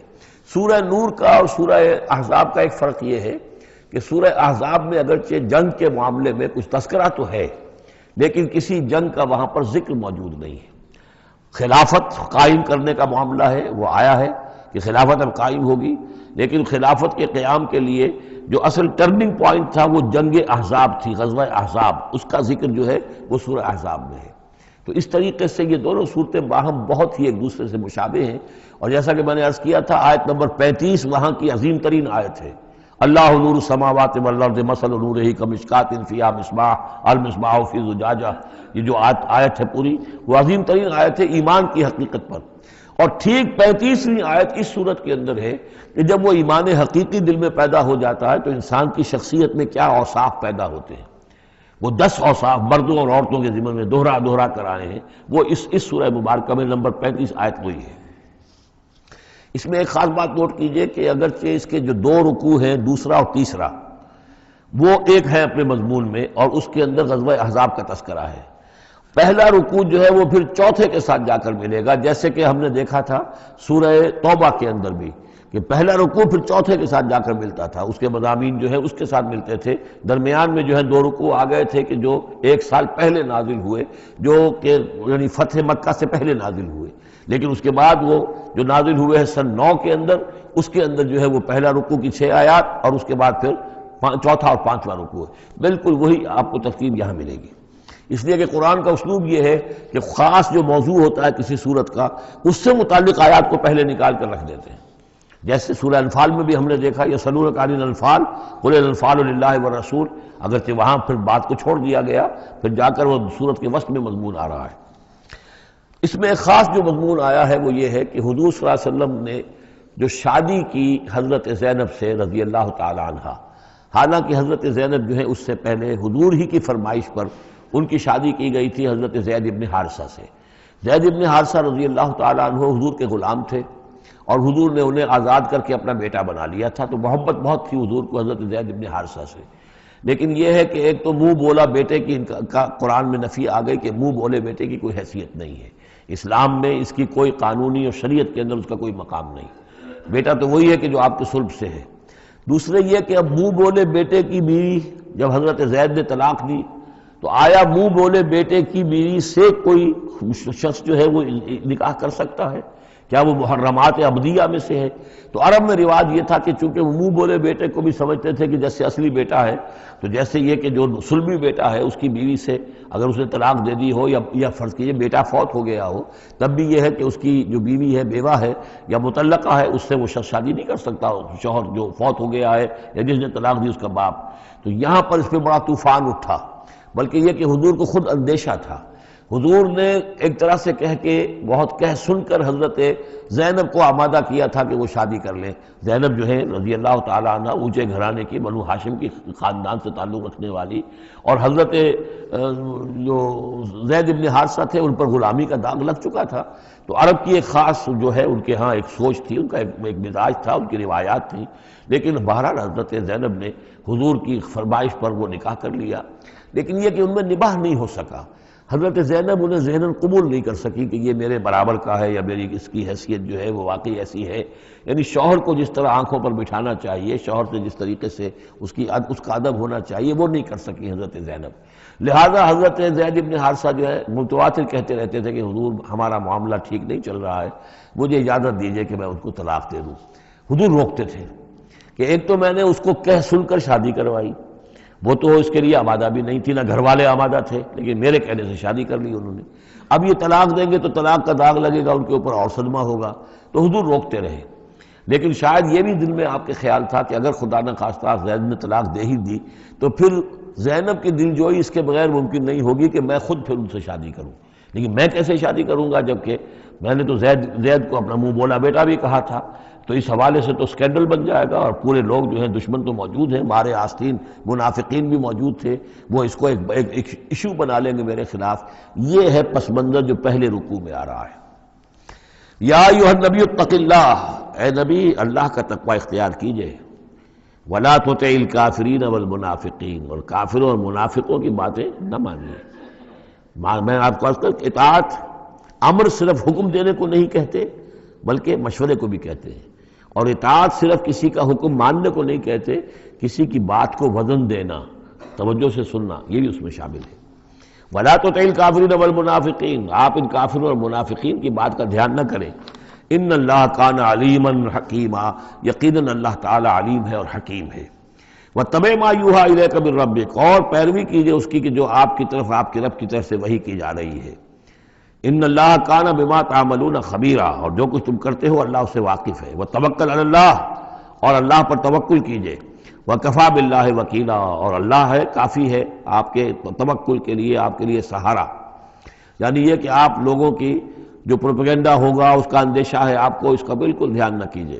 سورہ نور کا اور سورہ احزاب کا ایک فرق یہ ہے کہ سورہ احزاب میں اگرچہ جنگ کے معاملے میں کچھ تذکرہ تو ہے، لیکن کسی جنگ کا وہاں پر ذکر موجود نہیں ہے۔ خلافت قائم کرنے کا معاملہ ہے، وہ آیا ہے کہ خلافت اب قائم ہوگی، لیکن خلافت کے قیام کے لیے جو اصل ٹرننگ پوائنٹ تھا وہ جنگ احزاب تھی، غزوہ احزاب، اس کا ذکر جو ہے وہ سورہ احزاب میں ہے۔ تو اس طریقے سے یہ دونوں صورتیں باہم بہت ہی ایک دوسرے سے مشابہ ہیں، اور جیسا کہ میں نے عرض کیا تھا آیت نمبر 35 وہاں کی عظیم ترین آیت ہے۔ اللہ نور السماوات والارض مثل نورہ کمشکاۃ فیہا مصباح المصباح فی زجاجہ، یہ جو آیت ہے پوری وہ عظیم ترین آیت ہے ایمان کی حقیقت پر۔ اور ٹھیک 35ویں آیت اس صورت کے اندر ہے کہ جب وہ ایمان حقیقی دل میں پیدا ہو جاتا ہے تو انسان کی شخصیت میں کیا اوصاف پیدا ہوتے ہیں۔ وہ 10 اوصاف مردوں اور عورتوں کے ذمن میں دوہرا کر آئے ہیں، وہ اس سورہ مبارکہ میں نمبر 35 آیت وہی ہے۔ اس میں ایک خاص بات نوٹ کیجئے کہ اگرچہ اس کے جو 2 رکوع ہیں، دوسرا اور تیسرا، وہ ایک ہے اپنے مضمون میں، اور اس کے اندر غزوہ احزاب کا تذکرہ ہے۔ پہلا رکوع جو ہے وہ پھر چوتھے کے ساتھ جا کر ملے گا، جیسے کہ ہم نے دیکھا تھا سورہ توبہ کے اندر بھی کہ پہلا رکوع پھر چوتھے کے ساتھ جا کر ملتا تھا، اس کے مضامین جو ہے اس کے ساتھ ملتے تھے۔ درمیان میں جو ہے 2 رکوع آ گئے تھے کہ جو 1 سال پہلے نازل ہوئے، جو کہ یعنی فتح مکہ سے پہلے نازل ہوئے، لیکن اس کے بعد وہ جو نازل ہوئے ہیں سن 9 کے اندر، اس کے اندر جو ہے وہ پہلا رکوع کی 6 آیات اور اس کے بعد پھر چوتھا اور 5واں رکوع ہے۔ بالکل وہی آپ کو ترتیب یہاں ملے گی، اس لیے کہ قرآن کا اسلوب یہ ہے کہ خاص جو موضوع ہوتا ہے کسی صورت کا، اس سے متعلق آیات کو پہلے نکال کر رکھ دیتے ہیں۔ جیسے سورہ انفال میں بھی ہم نے دیکھا یسألونک عن الانفال قل الانفال للہ والرسول، اگرچہ وہاں پھر بات کو چھوڑ دیا گیا، پھر جا کر وہ صورت کے وسط میں مضمون آ رہا ہے۔ اس میں ایک خاص جو مضمون آیا ہے وہ یہ ہے کہ حضور صلی اللہ علیہ وسلم نے جو شادی کی حضرت زینب سے رضی اللہ تعالی عنہ، حالانکہ حضرت زینب جو ہے اس سے پہلے حضور ہی کی فرمائش پر ان کی شادی کی گئی تھی حضرت زید ابن حارثہ سے۔ زید ابن حارثہ رضی اللہ تعالی عنہ حضور کے غلام تھے، اور حضور نے انہیں آزاد کر کے اپنا بیٹا بنا لیا تھا، تو محبت بہت تھی حضور کو حضرت زید ابن حارثہ سے۔ لیکن یہ ہے کہ ایک تو منہ بولا بیٹے کی کا قرآن میں نفی آ گئی کہ منہ بولے بیٹے کی کوئی حیثیت نہیں ہے، اسلام میں اس کی کوئی قانونی اور شریعت کے اندر اس کا کوئی مقام نہیں۔ بیٹا تو وہی ہے کہ جو آپ کے صلب سے ہے۔ دوسرے یہ کہ اب منہ بولے بیٹے کی بیوی جب حضرت زید نے طلاق دی تو آیا منہ بولے بیٹے کی بیوی سے کوئی شخص جو ہے وہ نکاح کر سکتا ہے؟ کیا وہ محرمات عبدیہ میں سے ہے؟ تو عرب میں رواج یہ تھا کہ چونکہ وہ منہ بولے بیٹے کو بھی سمجھتے تھے کہ جیسے اصلی بیٹا ہے، تو جیسے یہ کہ جو سلبی بیٹا ہے اس کی بیوی سے اگر اس نے طلاق دے دی ہو یا فرض کیجئے بیٹا فوت ہو گیا ہو، تب بھی یہ ہے کہ اس کی جو بیوی ہے بیوہ ہے یا مطلقہ ہے اس سے وہ شخص شادی نہیں کر سکتا، شوہر جو فوت ہو گیا ہے یا جس نے طلاق دی اس کا باپ۔ تو یہاں پر اس پہ بڑا طوفان اٹھا، بلکہ یہ کہ حضور کو خود اندیشہ تھا۔ حضور نے ایک طرح سے کہہ کے بہت کہہ سن کر حضرت زینب کو آمادہ کیا تھا کہ وہ شادی کر لیں۔ زینب جو ہے رضی اللہ تعالیٰ عنہ اونچے گھرانے کی، بنو ہاشم کی خاندان سے تعلق رکھنے والی، اور حضرت جو زید ابن حارثہ تھے ان پر غلامی کا داغ لگ چکا تھا۔ تو عرب کی ایک خاص جو ہے ان کے ہاں ایک سوچ تھی، ان کا ایک مزاج تھا، ان کی روایات تھیں، لیکن بہرحال حضرت زینب نے حضور کی فرمائش پر وہ نکاح کر لیا، لیکن یہ کہ ان میں نباہ نہیں ہو سکا۔ حضرت زینب انہیں ذہناً قبول نہیں کر سکی کہ یہ میرے برابر کا ہے یا میری اس کی حیثیت جو ہے وہ واقعی ایسی ہے، یعنی شوہر کو جس طرح آنکھوں پر بٹھانا چاہیے، شوہر سے جس طریقے سے اس کا ادب ہونا چاہیے وہ نہیں کر سکی حضرت زینب۔ لہذا حضرت زید ابن حارثہ جو ہے متواتر کہتے رہتے تھے کہ حضور ہمارا معاملہ ٹھیک نہیں چل رہا ہے، مجھے اجازت دیجیے کہ میں ان کو طلاق دے دوں۔ حضور روکتے تھے کہ ایک تو میں نے اس کو کہہ سن کر شادی کروائی، وہ تو اس کے لیے آمادہ بھی نہیں تھی، نہ گھر والے آمادہ تھے، لیکن میرے کہنے سے شادی کر لی انہوں نے۔ اب یہ طلاق دیں گے تو طلاق کا داغ لگے گا ان کے اوپر اور صدمہ ہوگا، تو حضور روکتے رہے۔ لیکن شاید یہ بھی دل میں آپ کے خیال تھا کہ اگر خدا نہ خواستہ زید نے طلاق دے ہی دی تو پھر زینب کی دل جوئی اس کے بغیر ممکن نہیں ہوگی کہ میں خود پھر ان سے شادی کروں، لیکن میں کیسے شادی کروں گا جبکہ میں نے تو زید کو اپنا منہ بولا بیٹا بھی کہا تھا، تو اس حوالے سے تو سکینڈل بن جائے گا، اور پورے لوگ جو ہیں دشمن تو موجود ہیں، مارے آستین منافقین بھی موجود تھے، وہ اس کو ایک ایشو بنا لیں گے میرے خلاف۔ یہ ہے پس منظر جو پہلے رکوع میں آ رہا ہے۔ یا ایھا النبی اتق اللہ، اے نبی اللہ کا تقوی اختیار کیجئے، ولا تطع الکافرین والمنافقین، اور کافروں اور منافقوں کی باتیں نہ مانیے۔ میں آپ کو عرض کروں اطاعت امر صرف حکم دینے کو نہیں کہتے بلکہ مشورے کو بھی کہتے ہیں، اور اطاعت صرف کسی کا حکم ماننے کو نہیں کہتے، کسی کی بات کو وزن دینا، توجہ سے سننا، یہ بھی اس میں شامل ہے۔ وَلَا تُطِعِ الْكَافِرِينَ وَالْمُنَافِقِينَ، آپ ان کافروں اور منافقین کی بات کا دھیان نہ کریں۔ ان اللہ کان علیما حکیما، یقیناً اللہ تعالی علیم ہے اور حکیم ہے۔ وَاتَّبِعْ مَا یوحیٰ الیک من ربک، اور پیروی کیجئے اس کی کہ جو آپ کی طرف، آپ کے رب کی طرف سے وحی کی جا رہی ہے۔ ان اللہ کان بما تعملون خبیرا، اور جو کچھ تم کرتے ہو اللہ اس سے واقف ہے۔ وتوکل علی اللہ، اور اللہ پر توکل کیجئے۔ وکفیٰ باللہ وکیلا، اور اللہ ہے کافی ہے آپ کے توکل کے لیے، آپ کے لیے سہارا۔ یعنی یہ کہ آپ لوگوں کی جو پروپیگنڈا ہوگا اس کا اندیشہ ہے آپ کو، اس کا بالکل دھیان نہ کیجئے۔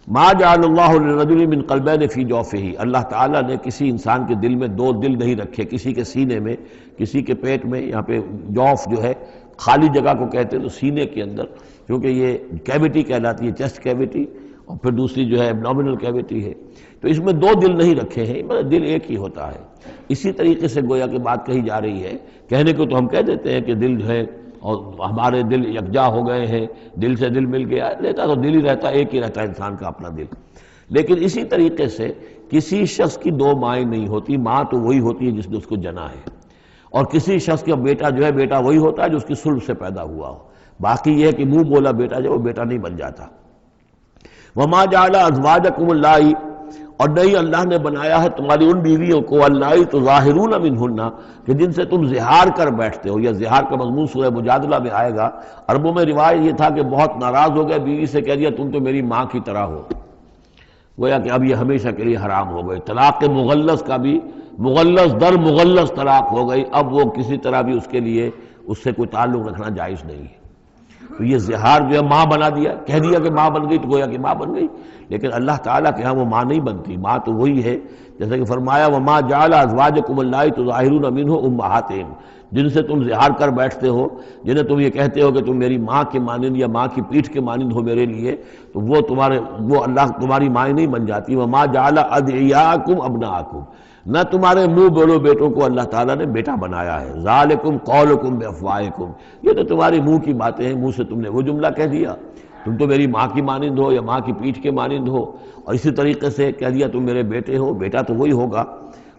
ما جعل اللہ لرجل من قلبین فی جوفہ، اللہ تعالیٰ نے کسی انسان کے دل میں دو دل نہیں رکھے، کسی کے سینے میں، کسی کے پیٹ میں، یہاں پہ جوف جو ہے خالی جگہ کو کہتے ہیں، تو سینے کے اندر، کیونکہ یہ کیویٹی کہلاتی ہے، چیسٹ کیویٹی، اور پھر دوسری جو ہے ایبڈومینل کیویٹی ہے، تو اس میں دو دل نہیں رکھے ہیں، مطلب دل ایک ہی ہوتا ہے۔ اسی طریقے سے گویا کہ بات کہی جا رہی ہے، کہنے کو تو ہم کہہ دیتے ہیں کہ دل جو ہے اور ہمارے دل یکجا ہو گئے ہیں، دل سے دل مل گیا، رہتا تو دل ہی رہتا، ایک ہی رہتا ہے انسان کا اپنا دل۔ لیکن اسی طریقے سے کسی شخص کی دو مائیں نہیں ہوتی، ماں تو وہی ہوتی ہے جس نے اس کو جنا ہے، اور کسی شخص کا بیٹا جو ہے، بیٹا وہی ہوتا ہے جو اس کی صلب سے پیدا ہوا ہو۔ باقی یہ ہے کہ منہ بولا بیٹا جو وہ بیٹا نہیں بن جاتا۔ وما جعل ازواجکم اللہ، اور نہیں اللہ نے بنایا ہے تمہاری ان بیویوں کو، اللہ تظاہرون منہن، کہ جن سے تم زہار کر بیٹھتے ہو۔ یا زہار کا مضمون سورہ مجادلہ میں آئے گا۔ عربوں میں روایت یہ تھا کہ بہت ناراض ہو گئے، بیوی سے کہہ دیا تم تو میری ماں کی طرح ہو، گویا کہ اب یہ ہمیشہ کے لیے حرام ہو گئے۔ طلاق مغلظ کا بھی مغلظ در مغلظ طلاق ہو گئی، اب وہ کسی طرح بھی اس کے لیے اس سے کوئی تعلق رکھنا جائز نہیں ہے۔ تو یہ زہار جو ہے ماں بنا دیا، کہہ دیا کہ ماں بن گئی تو گویا کہ ماں بن گئی، لیکن اللہ تعالیٰ کے ہاں وہ ماں نہیں بنتی، ماں تو وہی ہے جیسا کہ فرمایا وما جعل ازواجکم اللہ تظاہرون منہ امہاتہم، جن سے تم زہار کر بیٹھتے ہو، جنہیں تم یہ کہتے ہو کہ تم میری ماں کے مانند یا ماں کی پیٹھ کے مانند ہو میرے لیے، تو وہ اللہ تمہاری مائیں نہیں بن جاتی۔ وما جعل ادعیاکم ابناءکم، نہ تمہارے منہ بولو بیٹوں کو اللہ تعالیٰ نے بیٹا بنایا ہے۔ ذالکم قولکم بافواہکم، یہ تو تمہاری منہ کی باتیں ہیں، منہ سے تم نے وہ جملہ کہہ دیا، تم تو میری ماں کی مانند ہو یا ماں کی پیٹھ کے مانند ہو، اور اسی طریقے سے کہہ دیا تم میرے بیٹے ہو، بیٹا تو وہی ہوگا۔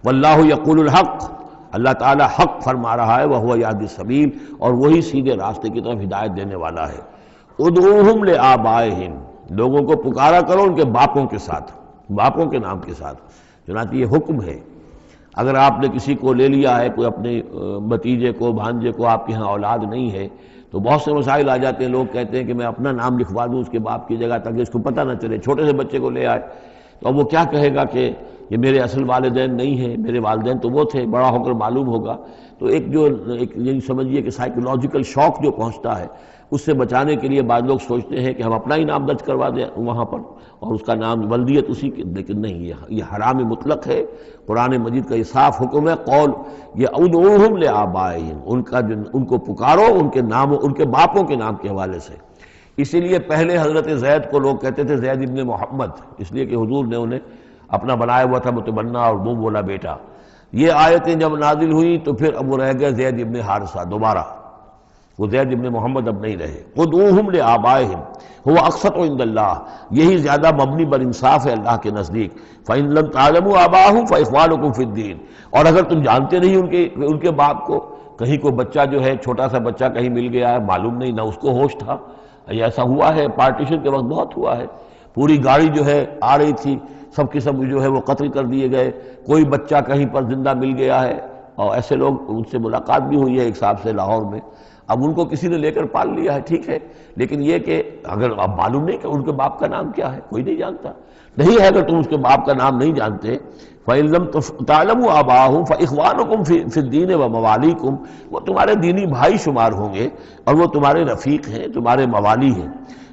واللہ یقول الحق، اللہ تعالیٰ حق فرما رہا ہے، وہو یہدی السبیل، اور وہی سیدھے راستے کی طرف ہدایت دینے والا ہے۔ ادعوہم لآبائہم، لوگوں کو پکارا کرو ان کے باپوں کے ساتھ، باپوں کے نام کے ساتھ، چنانچہ یہ حکم ہے۔ اگر آپ نے کسی کو لے لیا ہے، کوئی اپنے بھتیجے کو، بھانجے کو، آپ کے ہاں اولاد نہیں ہے، تو بہت سے مسائل آ جاتے ہیں، لوگ کہتے ہیں کہ میں اپنا نام لکھوا دوں اس کے باپ کی جگہ تاکہ اس کو پتہ نہ چلے، چھوٹے سے بچے کو لے آئے تو اب وہ کیا کہے گا کہ یہ میرے اصل والدین نہیں ہیں، میرے والدین تو وہ تھے، بڑا ہو کر معلوم ہوگا۔ تو ایک یعنی سمجھیے کہ سائیکولوجیکل شوق جو پہنچتا ہے، اس سے بچانے کے لیے بعض لوگ سوچتے ہیں کہ ہم اپنا ہی نام درج کروا دیں وہاں پر اور اس کا نام ولدیت اسی کی، لیکن نہیں، یہ حرام مطلق ہے۔ قرآن مجید کا یہ صاف حکم ہے، قول یہ ادعوہم لآبائہم، ان کو پکارو ان کے نام، ان کے باپوں کے نام کے حوالے سے۔ اسی لیے پہلے حضرت زید کو لوگ کہتے تھے زید ابن محمد، اس لیے کہ حضور نے انہیں اپنا بنایا ہوا تھا متبنہ اور منہ بولا بیٹا۔ یہ آیتیں جب نازل ہوئی تو پھر اب وہ رہ گئے زید ابن حارثہ، دوبارہ وہ زید ابن محمد اب نہیں رہے۔ ادعوہم لآبائہم هو اقسط عند اللہ، یہی زیادہ مبنی بر انصاف ہے اللہ کے نزدیک۔ فإن لم تعلموا آباءهم فإخوانكم في الدين، اور اگر تم جانتے نہیں ان کے باپ کو، کہیں کوئی بچہ جو ہے چھوٹا سا بچہ کہیں مل گیا ہے، معلوم نہیں، نہ اس کو ہوش تھا، ایسا ہوا ہے پارٹیشن کے وقت بہت ہوا ہے، پوری گاڑی جو ہے آ رہی تھی، سب کے سب جو ہے وہ قتل کر دیے گئے، کوئی بچہ کہیں پر زندہ مل گیا ہے، اور ایسے لوگ، ان سے ملاقات بھی ہوئی ہے ایک صاحب سے لاہور میں، اب ان کو کسی نے لے کر پال لیا ہے، ٹھیک ہے، لیکن یہ کہ اگر اب معلوم نہیں کہ ان کے باپ کا نام کیا ہے، کوئی نہیں جانتا، نہیں ہے اگر تم اس کے باپ کا نام نہیں جانتے، فَإِن لَمْ تَعْلَمُوا آبَاءَهُمْ فَإِخْوَانُكُمْ فِي الدِّينِ وَمَوَالِيكُمْ، وہ تمہارے دینی بھائی شمار ہوں گے اور وہ تمہارے رفیق ہیں، تمہارے موالی ہیں۔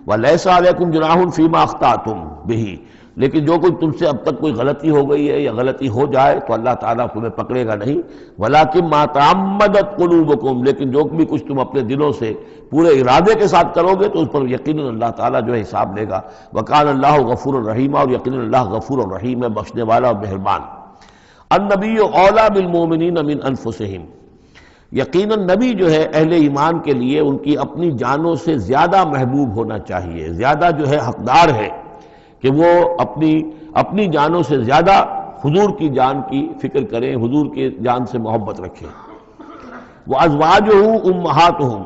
وَلَيْسَ عَلَيْكُمْ جُنَاحٌ فِيمَا أَخْطَأْتُمْ بِهِ، لیکن جو کچھ تم سے اب تک کوئی غلطی ہو گئی ہے یا غلطی ہو جائے تو اللہ تعالیٰ تمہیں پکڑے گا نہیں۔ وَلَكِن مَا تَعَمَّدَتْ قُلُوبُكُمْ، لیکن جو بھی کچھ تم اپنے دلوں سے پورے ارادے کے ساتھ کرو گے تو اس پر یقیناً اللہ تعالیٰ جو ہے حساب لے گا۔ وَكَانَ اللَّهُ غَفُورًا رَحِيمًا، اور یقیناً اللہ غفور الرحیم ہے، بخشنے والا اور مہربان۔ النبی اولیٰ بالمؤمنین من انفسہم، یقیناً نبی جو ہے اہل ایمان کے لیے ان کی اپنی جانوں سے زیادہ محبوب ہونا چاہیے، زیادہ جو ہے حقدار ہے کہ وہ اپنی جانوں سے زیادہ حضور کی جان کی فکر کریں، حضور کی جان سے محبت رکھیں۔ وَأَزْوَاجُهُ أُمَّهَاتُهُمْ،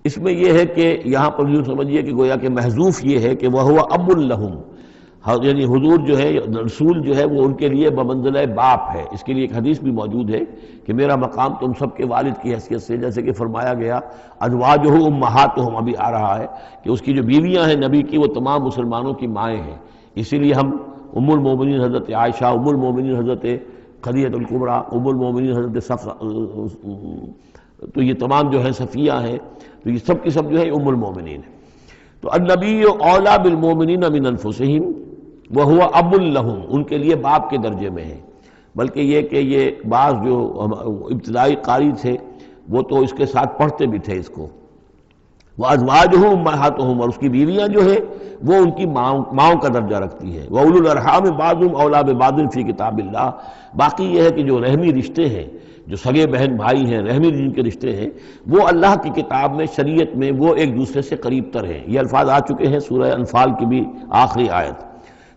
اس میں یہ ہے کہ یہاں پر یوں سمجھیے کہ گویا کہ محذوف یہ ہے کہ وَهُوَ أَبٌّ لَهُمْ، یعنی حضور جو ہے، رسول جو ہے وہ ان کے لیے بمنزلہ باپ ہے۔ اس کے لیے ایک حدیث بھی موجود ہے کہ میرا مقام تم سب کے والد کی حیثیت سے، جیسے کہ فرمایا گیا ازواجہ امہاتہم، ابھی آ رہا ہے کہ اس کی جو بیویاں ہیں نبی کی وہ تمام مسلمانوں کی مائیں ہیں۔ اسی لیے ہم ام المومنین حضرت عائشہ، ام المومنین حضرت خدیجہ الکبریٰ، ام المومنین حضرت صفیہ، تو یہ تمام جو ہے صفیہ ہیں، تو یہ سب کی سب جو ہے ام المومنین ہیں۔ تو النبی اولیٰ بالمومنین من انفسہم وہو اب لہم، ان کے لیے باپ کے درجے میں ہے۔ بلکہ یہ کہ یہ بعض جو ابتدائی قاری تھے وہ تو اس کے ساتھ پڑھتے بھی تھے اس کو، وَأَزْوَاجُهُ أُمَّهَاتُهُمْ، اور اس کی بیویاں جو ہے وہ ان کی ماؤں کا درجہ رکھتی ہیں۔ وَأُولُو الْأَرْحَامِ بَعْضُهُمْ أَوْلَىٰ بِبَعْضٍ فِي كِتَابِ اللَّهِ، باقی یہ ہے کہ جو رحمی رشتے ہیں، جو سگے بہن بھائی ہیں، رحمی جن کے رشتے ہیں، وہ اللہ کی کتاب میں، شریعت میں وہ ایک دوسرے سے قریب تر ہیں۔ یہ الفاظ آ چکے ہیں سورہ انفال کی بھی آخری آیت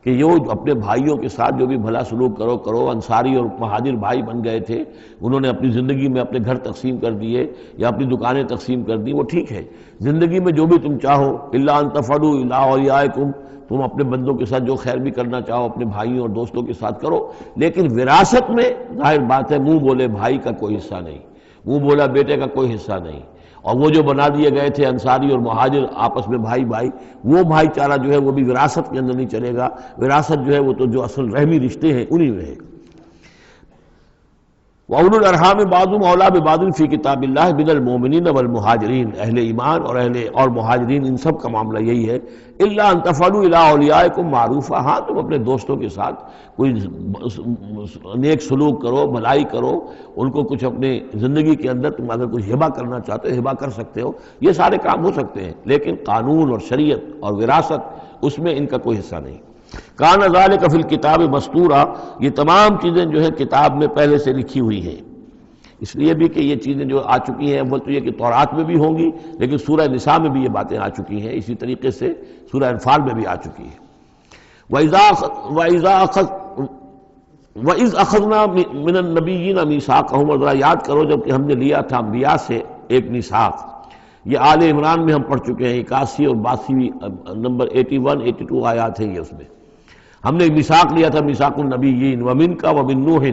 کہ یہ اپنے بھائیوں کے ساتھ جو بھی بھلا سلوک کرو۔ انصاری اور مہاجر بھائی بن گئے تھے، انہوں نے اپنی زندگی میں اپنے گھر تقسیم کر دیے یا اپنی دکانیں تقسیم کر دی، وہ ٹھیک ہے۔ زندگی میں جو بھی تم چاہو، الا ان تفعلوا الی اولیاءکم، تم اپنے بندوں کے ساتھ جو خیر بھی کرنا چاہو اپنے بھائیوں اور دوستوں کے ساتھ کرو، لیکن وراثت میں ظاہر بات ہے منہ بولے بھائی کا کوئی حصہ نہیں، منہ بولا بیٹے کا کوئی حصہ نہیں۔ اور وہ جو بنا دیے گئے تھے انصاری اور مہاجر آپس میں بھائی، وہ بھائی چارہ جو ہے وہ بھی وراثت کے اندر نہیں چلے گا۔ وراثت جو ہے وہ تو جو اصل رحمی رشتے ہیں انہی میں ہے۔ وَأُولُو الْأَرْحَامِ بَعْضُهُمْ أَوْلَىٰ بِبَعْضٍ فِي كِتَابِ اللَّهِ مِنَ الْمُؤْمِنِينَ وَالْمُهَاجِرِينَ، اہل ایمان اور مہاجرین ان سب کا معاملہ یہی ہے۔ إِلَّا أَن تَفْعَلُوا إِلَىٰ أَوْلِيَائِكُمْ مَعْرُوفًا، ہاں تم اپنے دوستوں کے ساتھ کوئی نیک سلوک کرو، بھلائی کرو، ان کو کچھ اپنے زندگی کے اندر تم اگر کچھ ہبہ کرنا چاہتے ہو ہبہ کر سکتے ہو، یہ سارے کام ہو سکتے ہیں، لیکن قانون اور شریعت اور وراثت اس میں ان کا کوئی حصہ نہیں۔ کان ذالک فی الکتاب مستورا، یہ تمام چیزیں جو ہے کتاب میں پہلے سے لکھی ہوئی ہیں۔ اس لیے بھی کہ یہ چیزیں جو آ چکی ہیں، اول تو یہ کہ تورات میں بھی ہوں گی، لیکن سورہ نساء میں بھی یہ باتیں آ چکی ہیں، اسی طریقے سے سورہ انفال میں بھی آ چکی ہیں۔ وَإِذْ أَخَذْنَا مِنَ النَّبِيِّينَ مِيثَاقَهُمْ، اور ذرا یاد کرو جب کہ ہم نے لیا تھا انبیاء سے ایک میثاق۔ یہ آل عمران میں ہم پڑھ چکے ہیں، 81 اور 82 نمبر 81 82 آیات ہیں یہ، اس میں ہم نے میثاق لیا تھا، میثاق النبیین، وَمِنْکَ وَمِن نوح،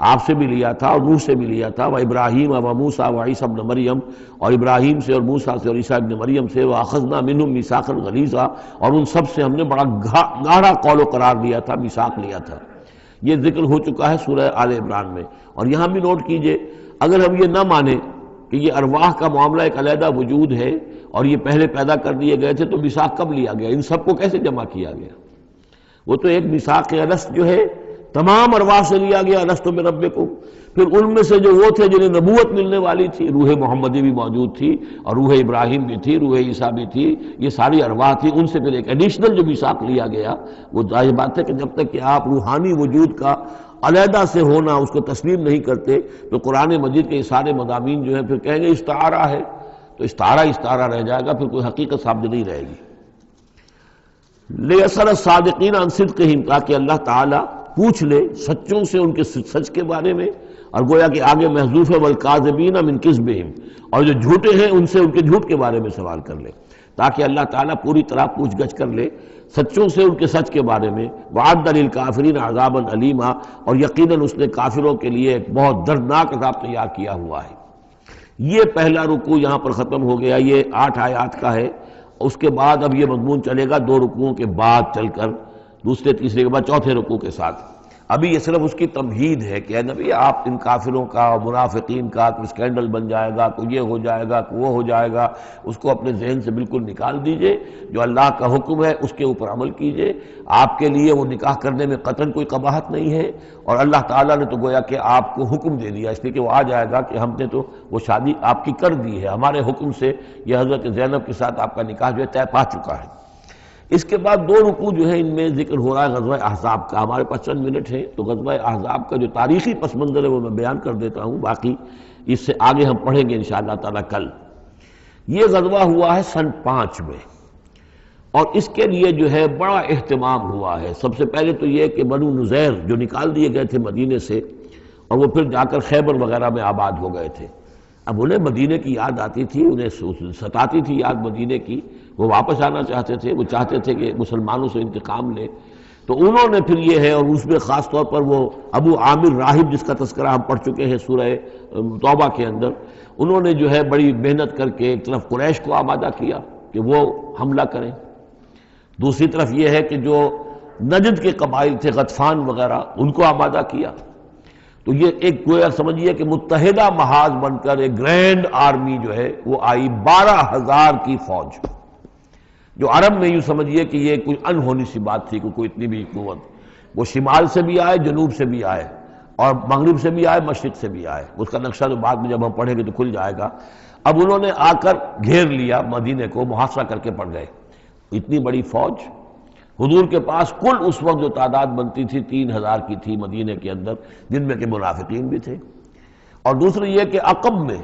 آپ سے بھی لیا تھا اور نوح سے بھی لیا تھا، وَإِبْرَاهِيمَ وَمُوسَىٰ وَعِيسَىٰ ابْنَ مریم، اور ابراہیم سے اور موسیٰ سے اور عیسیٰ ابن مریم سے، وَأَخَذْنَا مِنْهُمْ مِيثَاقًا غَلِيظًا، اور ان سب سے ہم نے بڑا گاڑا قول و قرار لیا تھا، میثاق لیا تھا۔ یہ ذکر ہو چکا ہے سورہ آل عمران میں۔ اور یہاں بھی نوٹ کیجئے، اگر ہم یہ نہ مانیں کہ یہ ارواح کا معاملہ ایک علیحدہ وجود ہے اور یہ پہلے پیدا کر دیے گئے تھے، تو میثاق کب لیا گیا؟ ان سب کو کیسے جمع کیا گیا؟ وہ تو ایک میثاق الست جو ہے تمام ارواح سے لیا گیا، الست بربکم، پھر ان میں سے جو وہ تھے جنہیں نبوت ملنے والی تھی، روح محمدی بھی موجود تھی اور روح ابراہیم بھی تھی، روح عیسیٰ بھی تھی، یہ ساری ارواح تھی، ان سے پھر ایک ایڈیشنل جو میثاق لیا گیا۔ وہ ظاہر بات ہے کہ جب تک کہ آپ روحانی وجود کا علیحدہ سے ہونا اس کو تسلیم نہیں کرتے، تو قرآن مجید کے یہ سارے مضامین جو ہیں پھر کہیں گے استعارہ ہے، تو استعارہ رہ جائے گا، پھر کوئی حقیقت ثابت نہیں رہے گی۔ لِيَسْأَلَ الصَّادِقِينَ عَنْ صِدْقِهِمْ، تاکہ اللہ تعالیٰ پوچھ لے سچوں سے ان کے سچ کے بارے میں، اور گویا کہ آگے محذوف ہے وَالْكَاذِبِينَ مِنْ كِذْبِهِمْ، اور جو جھوٹے ہیں ان سے ان کے جھوٹ کے بارے میں سوال کر لے، تاکہ اللہ تعالیٰ پوری طرح پوچھ گچھ کر لے سچوں سے ان کے سچ کے بارے میں۔ وَعَدَّ لِلْكَافِرِينَ عَذَابًا أَلِيمًا، اور یقیناً اس نے کافروں کے لیے ایک بہت دردناک عذاب تیار کیا ہوا ہے۔ یہ پہلا رکوع یہاں پر ختم ہو گیا، یہ 8 آیات کا ہے۔ اس کے بعد اب یہ مضمون چلے گا 2 رکوعوں کے بعد چل کر، دوسرے تیسرے کے بعد چوتھے رکوع کے ساتھ۔ ابھی یہ صرف اس کی تمہید ہے کہ اے نبی آپ ان کافروں کا اور منافقین کا کوئی اسکینڈل بن جائے گا، کوئی یہ ہو جائے گا، کوئی وہ ہو جائے گا، اس کو اپنے ذہن سے بالکل نکال دیجئے، جو اللہ کا حکم ہے اس کے اوپر عمل کیجئے۔ آپ کے لیے وہ نکاح کرنے میں قطعاً کوئی قباحت نہیں ہے، اور اللہ تعالیٰ نے تو گویا کہ آپ کو حکم دے دیا، اس لیے کہ وہ آ جائے گا کہ ہم نے تو وہ شادی آپ کی کر دی ہے، ہمارے حکم سے یہ حضرت زینب کے ساتھ آپ کا نکاح جو ہے طے پا چکا ہے۔ اس کے بعد 2 رکوع جو ہے ان میں ذکر ہو رہا ہے غزوہ احزاب کا۔ ہمارے پاس چند منٹ ہیں تو غزوہ احزاب کا جو تاریخی پس منظر ہے وہ میں بیان کر دیتا ہوں، باقی اس سے آگے ہم پڑھیں گے انشاءاللہ تعالی کل۔ یہ غزوہ ہوا ہے سن 5 میں، اور اس کے لیے جو ہے بڑا اہتمام ہوا ہے۔ سب سے پہلے تو یہ کہ بنو نذیر جو نکال دیے گئے تھے مدینے سے اور وہ پھر جا کر خیبر وغیرہ میں آباد ہو گئے تھے، اب انہیں مدینے کی یاد آتی تھی، انہیں ستاتی تھی یاد مدینے کی، وہ واپس آنا چاہتے تھے، وہ چاہتے تھے کہ مسلمانوں سے انتقام لے۔ تو انہوں نے پھر یہ ہے، اور اس میں خاص طور پر وہ ابو عامر راہب جس کا تذکرہ ہم پڑھ چکے ہیں سورہ توبہ کے اندر، انہوں نے جو ہے بڑی محنت کر کے ایک طرف قریش کو آمادہ کیا کہ وہ حملہ کریں، دوسری طرف یہ ہے کہ جو نجد کے قبائل تھے غطفان وغیرہ ان کو آمادہ کیا۔ تو یہ ایک گویا سمجھیے کہ متحدہ محاذ بن کر ایک گرینڈ آرمی جو ہے وہ آئی، 12,000 کی فوج، جو عرب میں یوں سمجھیے کہ یہ کوئی انہونی سی بات تھی کہ کوئی اتنی بھی قوت، وہ شمال سے بھی آئے، جنوب سے بھی آئے، اور مغرب سے بھی آئے، مشرق سے بھی آئے۔ اس کا نقشہ تو بعد میں جب ہم پڑھیں گے تو کھل جائے گا۔ اب انہوں نے آ کر گھیر لیا مدینے کو، محاصرہ کر کے پڑ گئے، اتنی بڑی فوج۔ حضور کے پاس کل اس وقت جو تعداد بنتی تھی 3,000 کی تھی مدینے کے اندر، جن میں کہ منافقین بھی تھے۔ اور دوسری یہ کہ عقب میں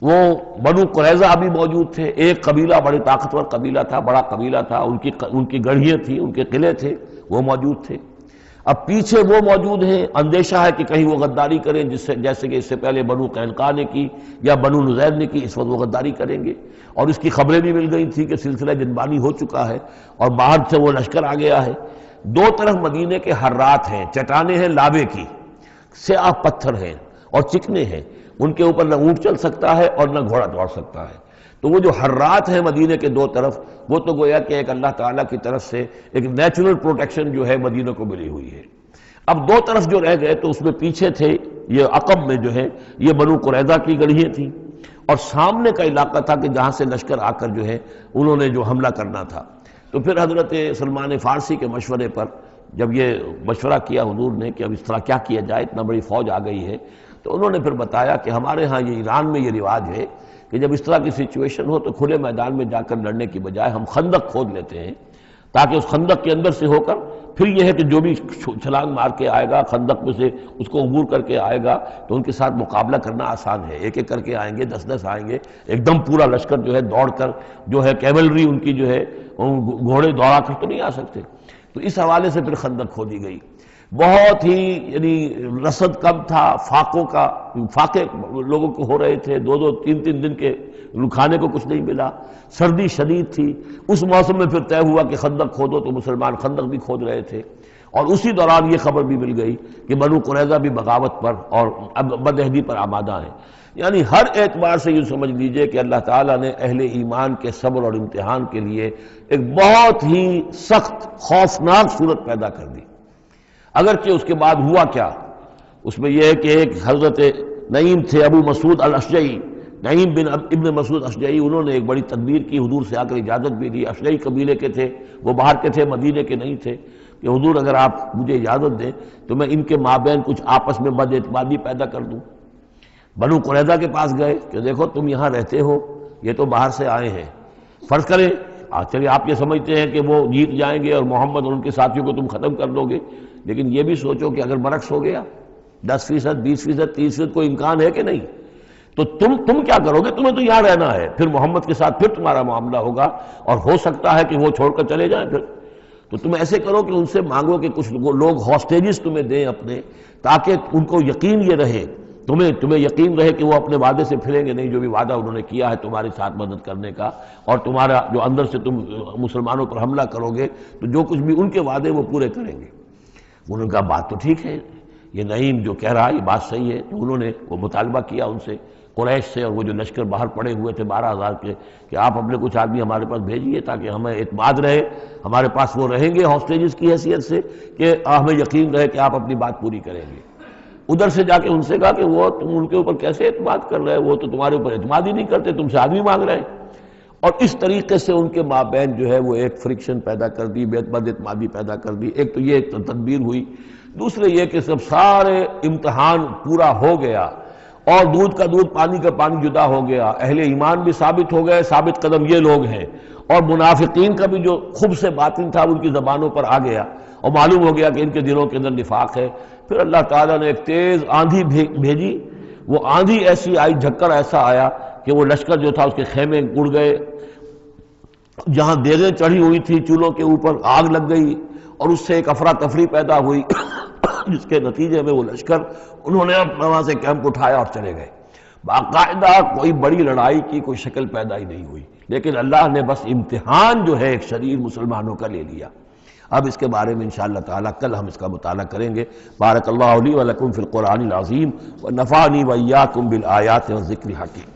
وہ بنو قریظہ بھی موجود تھے، ایک قبیلہ بڑے طاقتور قبیلہ تھا، بڑا قبیلہ تھا، ان کی گڑھیاں تھیں، ان کے قلعے تھے، وہ موجود تھے۔ اب پیچھے وہ موجود ہیں، اندیشہ ہے کہ کہیں وہ غداری کریں، جیسے کہ اس سے پہلے بنو قینقاع نے کی یا بنو نذیر نے کی، اس وقت وہ غداری کریں گے، اور اس کی خبریں بھی مل گئی تھی کہ سلسلہ جنبانی ہو چکا ہے اور باہر سے وہ لشکر آ گیا ہے۔ دو طرف مدینے کے حرات ہیں، چٹانیں ہیں لاوے کی، سیاہ پتھر ہیں اور چکنے ہیں، ان کے اوپر نہ اونٹ چل سکتا ہے اور نہ گھوڑا دوڑ سکتا ہے۔ تو وہ جو حرات ہیں مدینے کے دو طرف، وہ تو گویا کہ ایک اللہ تعالیٰ کی طرف سے ایک نیچرل پروٹیکشن جو ہے مدینہ کو ملی ہوئی ہے۔ اب دو طرف جو رہ گئے تو اس میں پیچھے تھے، یہ عقب میں جو ہے یہ بنو قریظہ کی گڑھیاں تھیں، اور سامنے کا علاقہ تھا کہ جہاں سے لشکر آ کر جو ہے انہوں نے جو حملہ کرنا تھا۔ تو پھر حضرت سلمان فارسی کے مشورے پر جب یہ مشورہ کیا حضور نے کہ اب اس طرح کیا کیا جائے، اتنا بڑی فوج آ گئی ہے، تو انہوں نے پھر بتایا کہ ہمارے ہاں یہ ایران میں یہ رواج ہے کہ جب اس طرح کی سچویشن ہو تو کھلے میدان میں جا کر لڑنے کی بجائے ہم خندق کھود لیتے ہیں، تاکہ اس خندق کے اندر سے ہو کر پھر یہ ہے کہ جو بھی چھلانگ مار کے آئے گا خندق میں سے اس کو عبور کر کے آئے گا تو ان کے ساتھ مقابلہ کرنا آسان ہے، ایک ایک کر کے آئیں گے، 10 آئیں گے، ایک دم پورا لشکر جو ہے دوڑ کر جو ہے کیولری ان کی جو ہے گھوڑے دوڑا کر تو نہیں آ سکتے۔ تو اس حوالے سے پھر خندق کھودی گئی، بہت ہی یعنی رصد کم تھا، فاقے لوگوں کو ہو رہے تھے، 2 3 دن کے کھانے کو کچھ نہیں ملا، سردی شدید تھی۔ اس موسم میں پھر طے ہوا کہ خندق کھودو، تو مسلمان خندق بھی کھود رہے تھے، اور اسی دوران یہ خبر بھی مل گئی کہ بنو قریظہ بھی بغاوت پر اور بدعہدی پر آمادہ ہیں۔ یعنی ہر اعتبار سے یہ سمجھ لیجئے کہ اللہ تعالیٰ نے اہل ایمان کے صبر اور امتحان کے لیے ایک بہت ہی سخت خوفناک صورت پیدا کر دی۔ اگرچہ اس کے بعد ہوا کیا، اس میں یہ ہے کہ ایک حضرت نعیم تھے ابو مسعود الاشجعی، نعیم بن ابن مسعود اشجعی، انہوں نے ایک بڑی تدبیر کی، حضور سے آ کر اجازت بھی دی، اشجعی قبیلے کے تھے، وہ باہر کے تھے، مدینے کے نہیں تھے، کہ حضور اگر آپ مجھے اجازت دیں تو میں ان کے مابین کچھ آپس میں بد اعتمادی پیدا کر دوں۔ بنو قریظہ کے پاس گئے کہ دیکھو تم یہاں رہتے ہو، یہ تو باہر سے آئے ہیں، فرض کریں چلیے آپ یہ سمجھتے ہیں کہ وہ جیت جائیں گے اور محمد اور ان کے ساتھیوں کو تم ختم کر دو گے، لیکن یہ بھی سوچو کہ اگر برعکس ہو گیا 10%، 20%، 30% کوئی امکان ہے کہ نہیں، تو تم کیا کرو گے؟ تمہیں تو یہاں رہنا ہے، پھر محمد کے ساتھ پھر تمہارا معاملہ ہوگا، اور ہو سکتا ہے کہ وہ چھوڑ کر چلے جائیں، پھر تو تم ایسے کرو کہ ان سے مانگو کہ کچھ لوگ ہاسٹیجز تمہیں دیں اپنے، تاکہ ان کو یقین یہ رہے، تمہیں یقین رہے کہ وہ اپنے وعدے سے پھریں گے نہیں، جو بھی وعدہ انہوں نے کیا ہے تمہارے ساتھ مدد کرنے کا، اور تمہارا جو اندر سے تم مسلمانوں پر حملہ کرو گے تو جو کچھ بھی ان کے وعدے وہ پورے کریں گے۔ انہوں نے کہا بات تو ٹھیک ہے، یہ نعیم جو کہہ رہا ہے یہ بات صحیح ہے۔ تو انہوں نے وہ مطالبہ کیا ان سے، قریش سے، اور وہ جو لشکر باہر پڑے ہوئے تھے 12,000 کے، کہ آپ اپنے کچھ آدمی ہمارے پاس بھیجیے تاکہ ہمیں اعتماد رہے، ہمارے پاس وہ رہیں گے ہاسٹیجز کی حیثیت سے، کہ ہمیں یقین رہے کہ آپ اپنی بات پوری کریں گے۔ ادھر سے جا کے ان سے کہا کہ وہ تم ان کے اوپر کیسے اعتماد کر رہے ہو، وہ تو تمہارے اوپر اعتماد ہی نہیں کرتے، تم سے آدمی مانگ رہے ہیں۔ اور اس طریقے سے ان کے مابین جو ہے وہ ایک فرکشن پیدا کر دی، بد اعتمادی پیدا کر دی۔ ایک تو یہ ایک تدبیر ہوئی، دوسرے یہ کہ سب سارے امتحان پورا ہو گیا اور دودھ کا دودھ پانی کا پانی جدا ہو گیا، اہل ایمان بھی ثابت ہو گئے، ثابت قدم یہ لوگ ہیں، اور منافقین کا بھی جو خب سے باطن تھا ان کی زبانوں پر آ گیا، اور معلوم ہو گیا کہ ان کے دلوں کے اندر نفاق ہے۔ پھر اللہ تعالیٰ نے ایک تیز آندھی بھیجی، وہ آندھی ایسی آئی، جھکڑ ایسا آیا کہ وہ لشکر جو تھا اس کے خیمے اڑ گئے، جہاں دیگیں چڑھی ہوئی تھی چولہوں کے اوپر آگ لگ گئی اور اس سے ایک افراتفری پیدا ہوئی جس کے نتیجے میں وہ لشکر انہوں نے اپنا وہاں سے کیمپ اٹھایا اور چلے گئے. باقاعدہ کوئی بڑی لڑائی کی کوئی شکل پیدا ہی نہیں ہوئی، لیکن اللہ نے بس امتحان جو ہے ایک شریر مسلمانوں کا لے لیا. اب اس کے بارے میں انشاءاللہ تعالی کل ہم اس کا مطالعہ کریں گے. بارک اللہ لی و لکم فی القرآن العظیم ونفعنی وإیاکم بالآیات والذکر الحکیم.